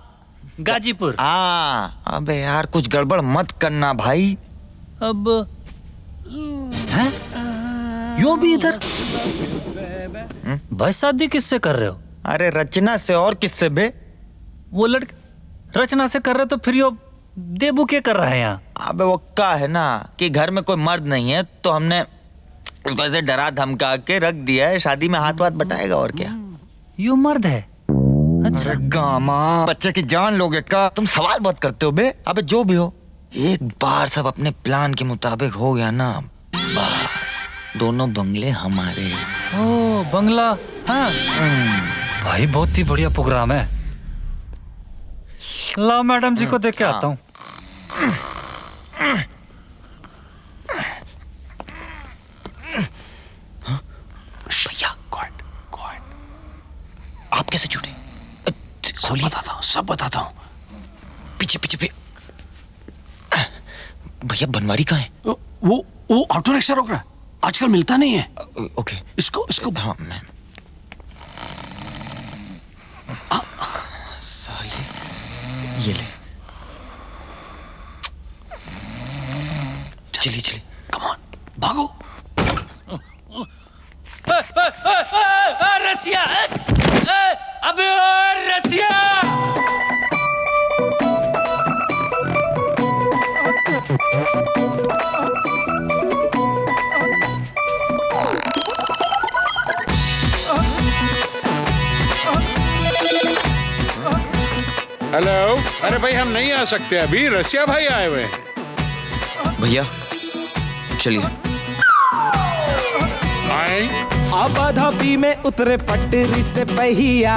गाजीपुर. हाँ. अबे यार, कुछ गड़बड़ मत करना भाई. अब हैं? यो भी इधर? भाई शादी किससे कर रहे हो? अरे रचना से. और किससे बे? वो लड़के रचना से कर रहे तो फिर यो देबू क्या कर रहा है यहाँ? अबे वो क्या है ना कि घर में कोई मर्द नहीं है, तो हमने उसको ऐसे डरा धमका के रख दिया है. शादी में हाथ वाथ बटाएगा और क्या. यो मर्द है? अच्छा गामा, बच्चे की जान लोगे का? तुम सवाल बहुत करते हो बे। अबे जो भी हो, एक बार सब अपने प्लान के मुताबिक हो गया ना, बस दोनों बंगले हमारे। ओ बंगला, हाँ भाई बहुत ही बढ़िया प्रोग्राम है। ला मैडम जी को देख के आता हूँ। भैया आप कैसे छूटे? सब बताता हूँ, सब बताता हूँ। पीछे पीछे पे। भैया बनवारी कहाँ है? वो ऑटो रिक्शा रोक रहा है, आजकल मिलता नहीं है। ओके इसको हाँ मैं ये ले। चलिए चलिए, कम ऑन, भागो। रसिया, अबे रसिया। हेलो, अरे भाई हम नहीं आ सकते अभी, रसिया भाई आए हुए हैं। भैया चलिए। आबाधाबी में उतरे पटरी से पहिया,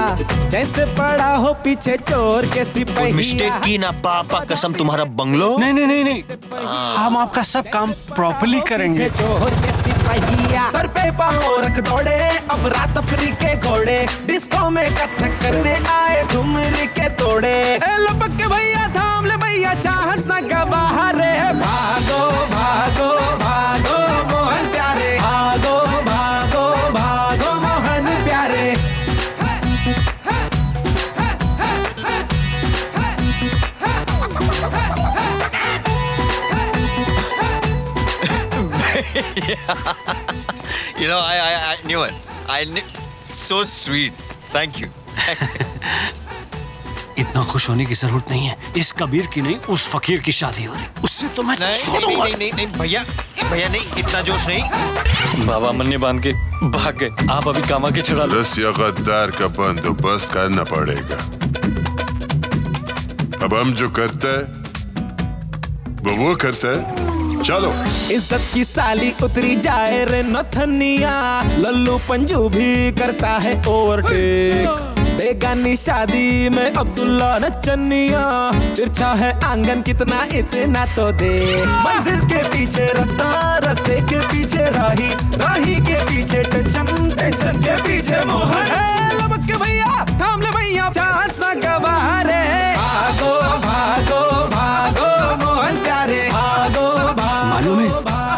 जैसे पड़ा हो पीछे चोर के सिपहिया। मिस्टेक की ना पापा कसम, तुम्हारा बंगलो। नहीं, हम आपका सब काम प्रॉपर्ली करेंगे। चोर के सिपहिया, सर पे पाँव रख दौड़े अब रात अफरी के घोड़े, डिस्को में कथक करने आए ठुमरी के तोड़े। लपक के भैया थाम ले भैया, चांस ना गवा रे। भागो भागो भागो मोहन प्यारे, भागो भागो भागो मोहन प्यारे। You know, I knew it. I knew. So sweet. Thank you. इतना खुश होने की जरूरत नहीं है। इस कबीर की नहीं, उस फकीर की शादी हो रही, उससे तो मैं छोड़ूंगा। नहीं भैया नहीं, इतना जोश नहीं। बाबा मन्ने बांध के भाग गए, आप अभी कामा के चढ़ा लो। रसिया गद्दार का बंदोबस्त करना पड़ेगा। अब हम जो करते हैं वो करते हैं। चलो। इज्जत की साली उतरी जाए रे नथनिया, लल्लू पंजू भी करता है ओवरटेक। बेगानी शादी में अब्दुल्ला नचनिया, तिरछा है आंगन कितना इतना तो दे। मंजिल के पीछे रास्ता, रास्ते के पीछे राही, राही के पीछे टेंशन, टेंशन के पीछे मोहन। लपक के भैया थाम ले भैया, चांस ना गवा रे। भागो भागो भागो मोहन प्यारे, भागो मालूम है,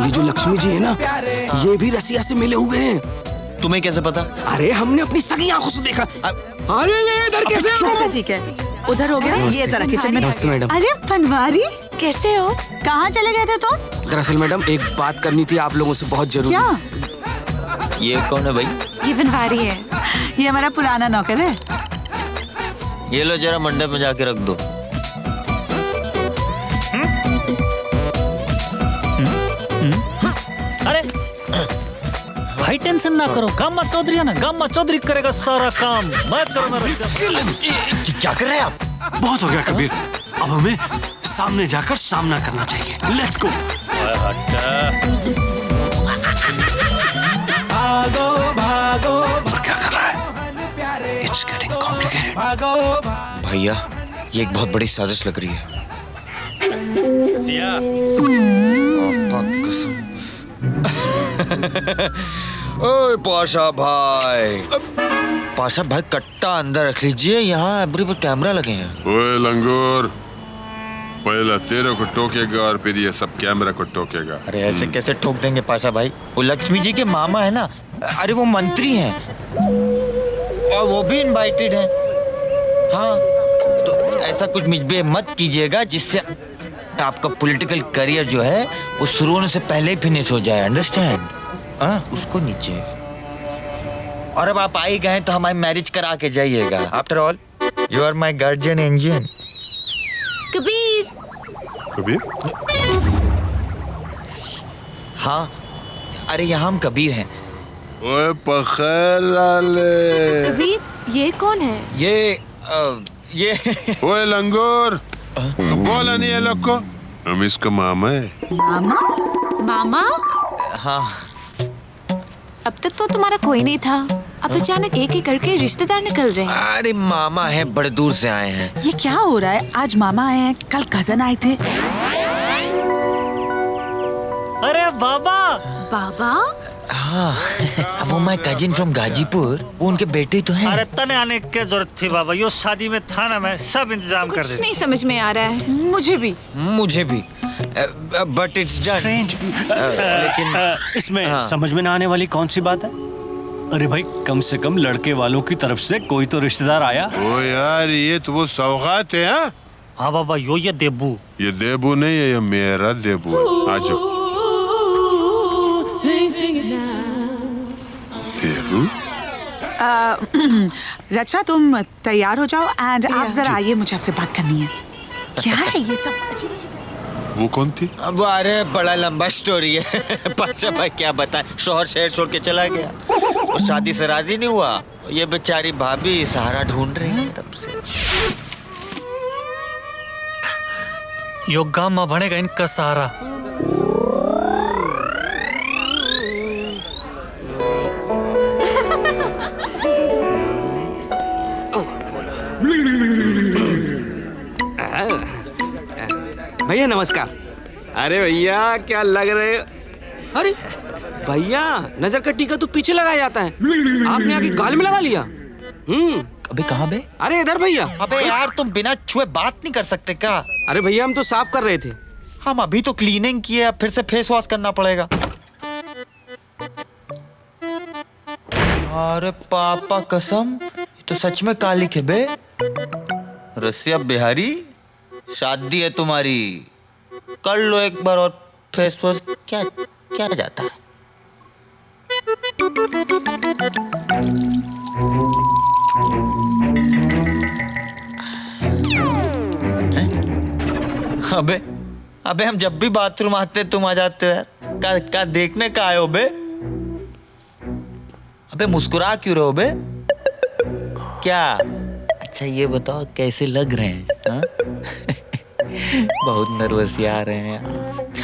ये जो लक्ष्मी जी है ना, ये भी रसिया से मिले हुए हैं। तुम्हें कैसे पता? अरे हमने अपनी सगी आंखों से देखा। अरे ये इधर कैसे? अच्छा ठीक है, उधर हो गया। ये जरा किचन में। नमस्ते मैडम। अरे बनवारी, कैसे हो? कहाँ चले गए थे तुम? दरअसल मैडम एक बात करनी थी आप लोगों से, बहुत जरूरी। क्या? ये कौन है भाई? ये बनवारी है। ये हमारा पुराना नौकर है। ये लो जरा मंडप में जाके रख दो। अरे भाई टेंशन ना करो, गामा चौधरी है ना, गामा चौधरी करेगा सारा काम, मैं करूंगा। क्या कर रहे हैं आप? बहुत हो गया कबीर, अब हमें सामने जाकर सामना करना चाहिए। Let's go. भागो भागो, क्या कर रहा है? It's getting complicated. भागो। भैया ये एक बहुत बड़ी साजिश लग रही है। ओए पाशा भाई, पाशा भाई कट्टा अंदर रख लीजिए, यहाँ एवरी पर कैमरा लगे हैं। ओए लंगूर, पहले तेरे को टोकेगा और फिर ये सब कैमरा को टोकेगा। अरे ऐसे कैसे ठोक देंगे पाशा भाई? वो लक्ष्मी जी के मामा है ना, अरे वो मंत्री हैं और वो भी इनवाइटेड हैं। हाँ तो ऐसा कुछ मिसबिहेव मत कीजिएगा जिससे आपका पॉलिटिकल करियर जो है वो शुरू होने से पहले ही फिनिश हो जाए। अंडरस्टैंड? हाँ उसको नीचे। और अब आप आ ही गए तो हमारी मैरिज करा के जाइएगा। After all you are my guardian angel. Kabir. Kabir? हाँ अरे यहाँ हम कबीर हैं। ओए पखैर वाले। कबीर ये कौन है? ये ये ओए लंगूर, बोला नहीं है लोग को? हम इसका मामा है। मामा? मामा? हाँ। अब तक तो तुम्हारा कोई नहीं था, अब अचानक एक एक करके रिश्तेदार निकल रहे हैं। अरे मामा है, बड़े दूर से आए हैं। ये क्या हो रहा है? आज मामा आए हैं, कल कजन आए थे। अरे बाबा। बाबा? हाँ, वो माय कजिन फ्रॉम गाजीपुर, वो उनके बेटे तो हैं। अरे तने आने की जरूरत थी बाबा, यो शादी में था ना, मैं सब इंतजाम कर दे। कुछ नहीं समझ में आ रहा है। मुझे भी बट इट्स डन। लेकिन इसमें समझ में ना आने वाली कौन सी बात है? अरे भाई, कम से कम लड़के वालों की तरफ से कोई तो रिश्तेदार आया। ओ यार, ये तो वो सौगात है। हाँ बाबा, ये देबू। ये देबू नहीं है, ये मेरा देबू है। आ जाओ। देबू? रचना, तुम तैयार हो जाओ एंड आप जरा आइए, मुझे आपसे बात करनी है। क्या है ये सब अजीब अजीब? वो कौन थी? अब अरे बड़ा लंबा स्टोरी है। पर भाई क्या बताए, शोहर शहर छोड़ के चला गया और शादी से राजी नहीं हुआ। ये बेचारी भाभी सहारा ढूंढ रही है तब से। यो गांव में बनेगा इनका सहारा। भैया नमस्कार। अरे भैया क्या लग रहे? अरे भैया, नजर का टीका तो पीछे लगाया जाता है, आपने आगे गाल में लगा लिया। अबे कहाँ बे? अरे इधर भैया। अबे यार, तुम बिना छुए बात नहीं कर सकते क्या? अरे भैया, हम तो साफ कर रहे थे। हम अभी तो क्लीनिंग किए, अब फिर से फेस वॉश करना पड़ेगा। अरे पापा कसम, तो सच में काली है बे। रसिया बिहारी, शादी है तुम्हारी, कर लो एक बार और फेस वॉश। क्या क्या जाता है? अबे अबे, हम जब भी बाथरूम आते तुम आ जाते हो यार। क्या देखने का आए हो बे? अबे मुस्कुरा क्यों रहे हो बे? क्या? अच्छा ये बताओ कैसे लग रहे हैं? हाँ? बहुत नर्वस आ रहे हैं यार।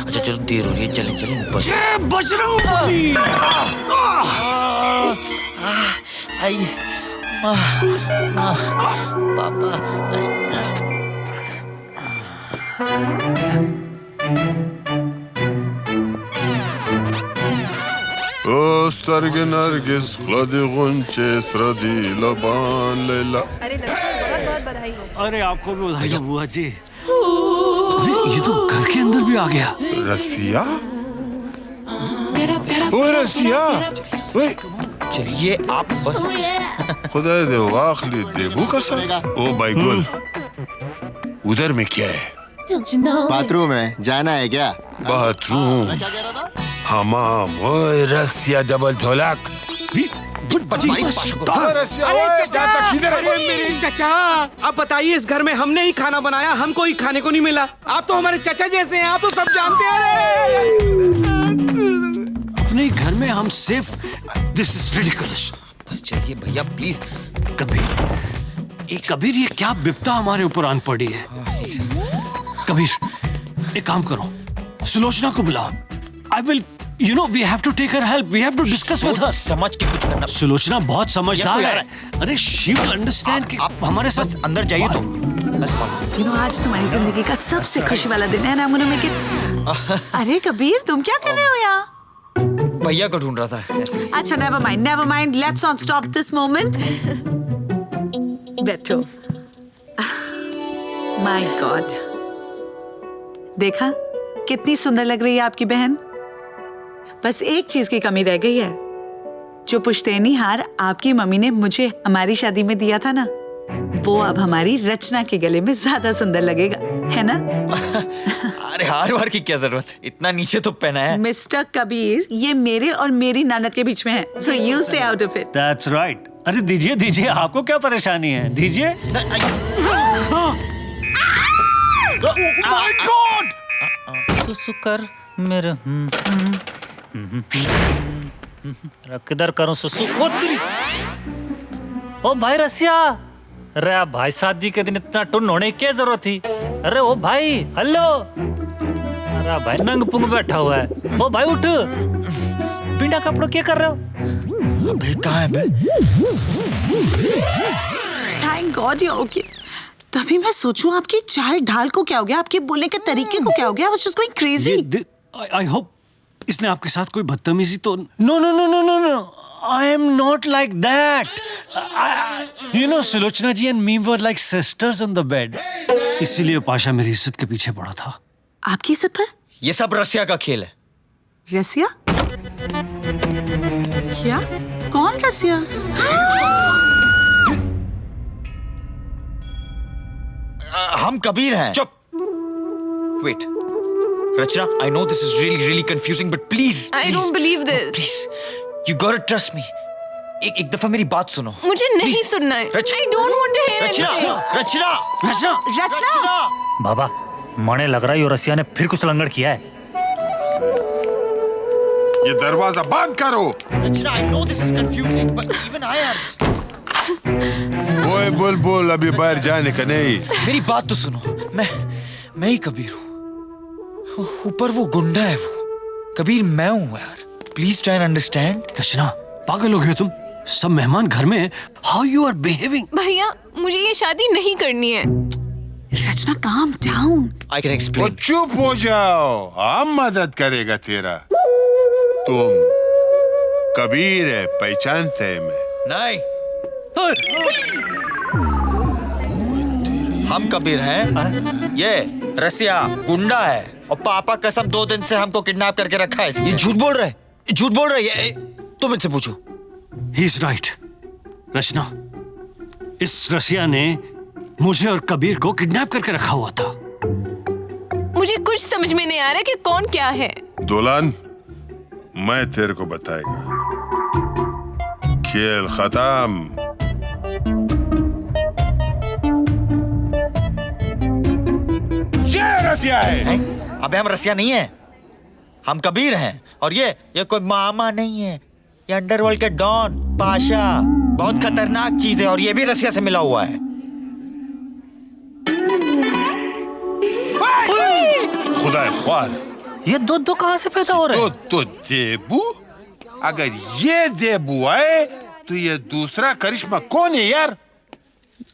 अच्छा चलो, देर हो रही है, चलें चलें ऊपर। बजरंगबली! आई पापा। Starge Nargis, Gladi Gunche, Sradi Laban Leila. अरे लक्ष्मण, बहुत बहुत बधाई हो। अरे आपको भी बधाई हो बुआ जी। अरे ये तो घर के अंदर भी आ गया। रसिया? ओए रसिया, ओए चलिए आप बस। खुदा दे वाखली देबू का साथ। ओ भाई गुल, उधर में क्या है? बाथरूम है, जाना है क्या? बाथरूम, हमाम। ओए रसिया डबल ढोलक। मेरे चाचा, आप बताइए, इस घर में हमने ही खाना बनाया, हमको ही खाने को नहीं मिला। आप तो हमारे चाचा जैसे हैं, आप तो सब जानते हैं। अपने घर में हम सिर्फ दिस इज रिडिकुलस। बस चलिए भैया प्लीज। कबीर, ये क्या विपदा हमारे ऊपर आन पड़ी है? कबीर, एक काम करो, सुलोचना को बुलाओ। I will, you know, we have to take her help. We have to discuss with her. समझ के कुछ करना। सुलोचना बहुत समझदार है। अरे she will understand कि आप हमारे साथ अंदर जाइए तो। You know, आज तुम्हारी जिंदगी का सबसे खुशी वाला दिन है ना, I'm gonna make it। अरे कबीर, तुम क्या कर रहे हो यहाँ? भैया को ढूंढ रहा था ऐसे। अच्छा never mind, let's not stop this moment। बैठो। My God, देखा कितनी सुंदर लग रही है आपकी बहन। बस एक चीज की कमी रह गई है, जो पुश्तैनी हार आपकी मम्मी ने मुझे हमारी शादी में दिया था ना, वो अब हमारी रचना के गले में ज्यादा सुंदर लगेगा, है ना? अरे हार वार की क्या जरूरत, इतना नीचे तो पहना है। मिस्टर कबीर, ये मेरे और मेरी ननद के बीच में है, so you stay out of it। That's right। अरे दीजिए दीजिए, आपको क्या परेशानी है? दीजिए। My God! सुसुकर मेरे किधर करूं सुसु? ओ भाई रसिया, अरे आप भाई शादी के दिन इतना टुन होने की क्या जरूरत थी? अरे ओ भाई हेलो, अरे भाई नंग पुंग बैठा हुआ है। ओ भाई उठ, बिना कपड़ों क्या कर रहे हो? अबे कहाँ है बे? Thank God you okay. तभी मैं सोचूं आपकी चाल ढाल को क्या हो गया, आपके बोलने के तरीके को क्या हो गया? I was just going crazy. I hope इसने आपके साथ कोई बदतमीजी तो no. I am not like that. You know, Sulochana ji and me were like sisters on the bed. इसीलिए पाशा मेरी इज्जत के पीछे पड़ा था। आपकी इज्जत पर? ये सब रसिया का खेल है। रसिया? क्या? कौन रसिया? हम कबीर हैं। चुप। Wait. Rachna, I know this is really confusing, but please. I don't believe this. Please, you gotta trust me. एक दफा मेरी बात सुनो। मुझे नहीं सुनना है। I don't want to hear anything. रचना। बाबा, मने लग रहा है ये रसिया ने फिर कुछ लंगड़ किया है। ये दरवाजा बंद करो। Rachna, I know this is confusing, but even I am. ओए बुलबुल, अभी बाहर जाने का नहीं। मेरी बात तो सुनो। मैं ही कबीर हूँ। ऊपर वो गुंडा है वो। कबीर मैं हूँ यार। Please try and understand. रचना, पागल हो गए तुम? सब मेहमान घर में हैं। How you are behaving? भैया, मुझे ये शादी नहीं करनी है। रचना, calm down. I can explain. चुप हो जाओ, हम मदद करेगा तेरा। तुम कबीर है, पहचानते हैं मैं। नहीं। हम कबीर हैं। ये रसिया गुंडा है और पापा कसम 2 दिन से हमको किडनैप करके रखा है। ये झूठ बोल रहा है। तुम इनसे पूछो। He is right. रचना, इस रसिया ने मुझे और कबीर को किडनैप करके रखा हुआ था। मुझे कुछ समझ में नहीं आ रहा कि कौन क्या है। दुल्हन, मैं तेरे को बताएगा। खेल खत्म। ये रसिया है। अबे हम रसिया नहीं है, हम कबीर हैं। और ये कोई मामा नहीं है, ये अंडरवर्ल्ड के डॉन पाशा, बहुत खतरनाक चीज है और ये भी रसिया से मिला हुआ है। खुदा ख्वार, ये दूध कहाँ से पैदा हो रहा है? तो देबू? अगर ये देबू है तो ये दूसरा करिश्मा कौन है यार?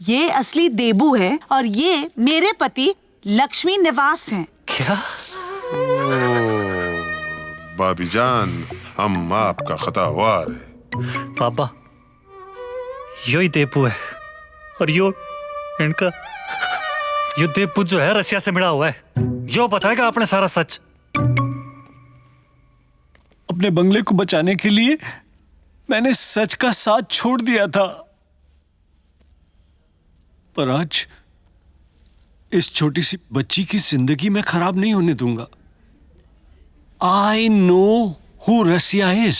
ये असली देबू है और ये मेरे पति लक्ष्मी निवास हैं। क्या? भाभी जान, हम आपका खतावार है। पापा, यो ही देबू है और यो देबू जो है रसिया से मिला हुआ है। यो बताएगा आपने सारा सच। अपने बंगले को बचाने के लिए मैंने सच का साथ छोड़ दिया था, पर आज इस छोटी सी बच्ची की जिंदगी मैं खराब नहीं होने दूंगा। I know who Rasya is.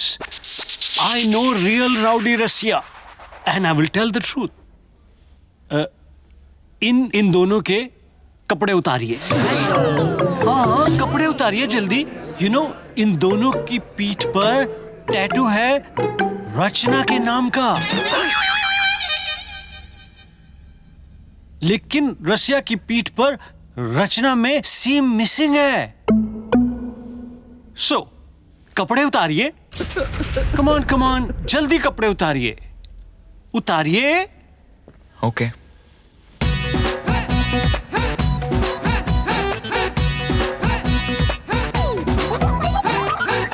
I know real rowdy Rasya, and I will tell the truth. इन दोनों के कपड़े उतारिए। हाँ, कपड़े उतारिए जल्दी। You know, इन दोनों की पीठ पर टैटू है रचना के नाम का। लेकिन रसिया की पीठ पर रचना में सीम मिसिंग है। सो कपड़े उतारिए। कम ऑन, जल्दी कपड़े उतारिए। ओके।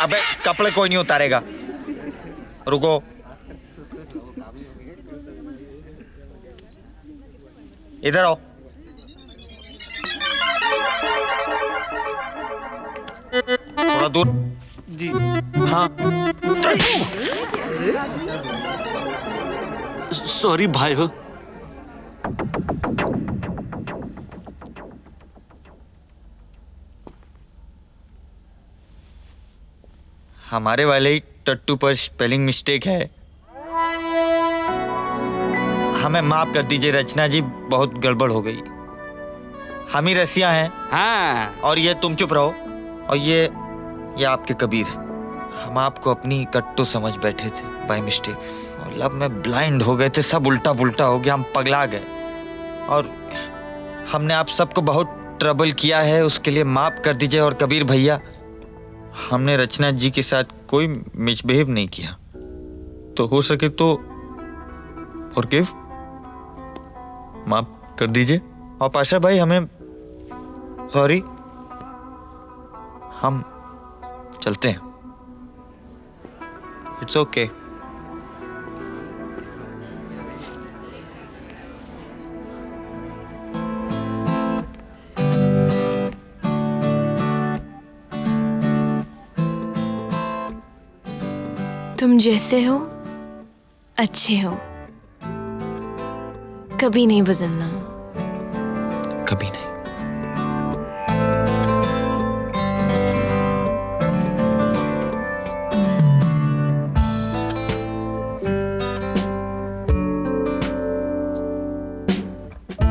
अबे कपड़े कोई नहीं उतारेगा, रुको। इधर आओ। थोड़ा दूर। जी हाँ। सॉरी भाई हो। हमारे वाले ही टट्टू पर स्पेलिंग मिस्टेक है। हमें माफ कर दीजिए रचना जी, बहुत गड़बड़ हो गई। हम ही रसिया हैं। हाँ। और ये तुम चुप रहो। और ये आपके कबीर। हम आपको अपनी कट्टू समझ बैठे थे बाय मिस्टेक, और लब में ब्लाइंड हो गए थे, सब उल्टा पुल्टा हो गया, हम पगला गए और हमने आप सबको बहुत ट्रबल किया है, उसके लिए माफ कर दीजिए। और कबीर भैया, हमने रचना जी के साथ कोई मिसबिहेव नहीं किया, तो हो सके तो फॉरगिव, माफ कर दीजिए। और पाशा भाई हमें सॉरी, हम चलते हैं। It's okay. तुम जैसे हो अच्छे हो, कभी नहीं बदलना। कभी नहीं।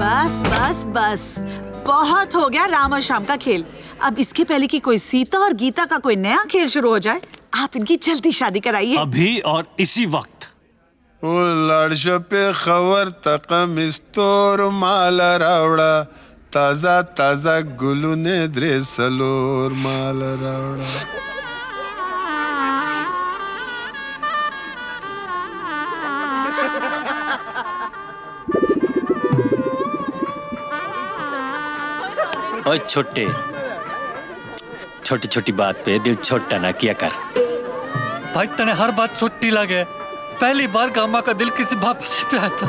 बस बस बस, बहुत हो गया राम और श्याम का खेल। अब इसके पहले कि कोई सीता और गीता का कोई नया खेल शुरू हो जाए, आप इनकी जल्दी शादी कराइए। अभी और इसी वक्त। ओ लाडशो पे खबर तकम इस्तोर माला रावड़ा, ताजा ताजा गुलू ने द्रेसलोर माला रावड़ा। ओए छोटे, छोटी छोटी बात पे दिल छोटा ना किया कर। भाई तने हर बात छोटी लगे, पहली बार गामा का दिल किसी बाप से पे आता।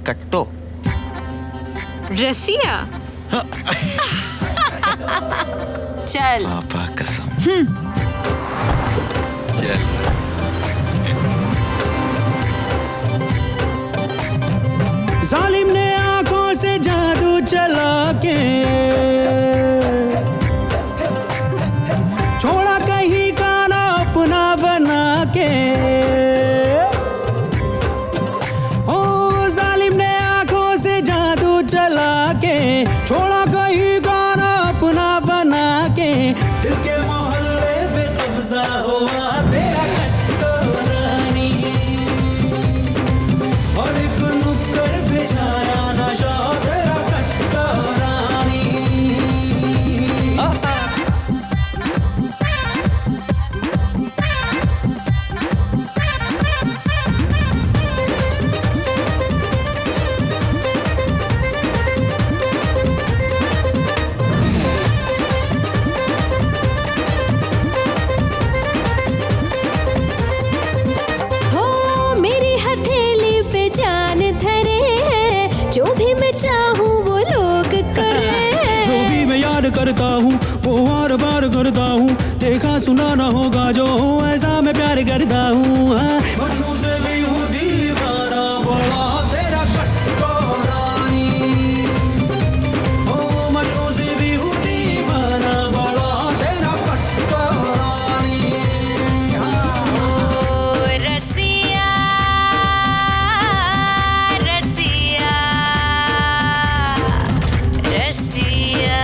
कट्टो रसिया। चल पापा कसम। जालिम ने आंखों से जादू चला के छोड़ा कहीं का ना अपना बना के। ओ जालिम ने आंखों से जादू चला के छोड़ा कहीं का ना अपना बना के। दिल के मोहल्ले पे कब्जा हुआ तेरा कट्टो रानी, और एक नुक्कड़ पे छाया नशा तेरा कट्टो रानी। हो मेरी हथेली पे जान धरे हैं, जो भी मैं चाहूँ वो लोग करे। जो भी मैं याद करता हूँ वो बार बार करता हूँ, देखा सुना ना होगा जो ऐसा मैं प्यार करता हूँ। मजनू से भी हूँ दीवाना बड़ा तेरा कट्टो रानी। ओ मजनू से भी हूँ दीवाना बड़ा तेरा कट्टो रानी। ओ रसिया रसिया रसिया।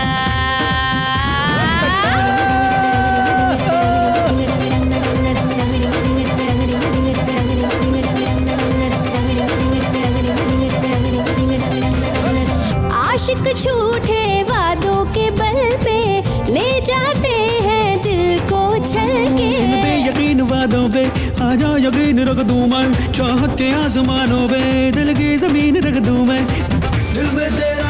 वादों पे, आजा यकीन रख दूं मैं, चाहत के आसमानों पे दिल की जमीन रख दूं मैं, दिल में तेरा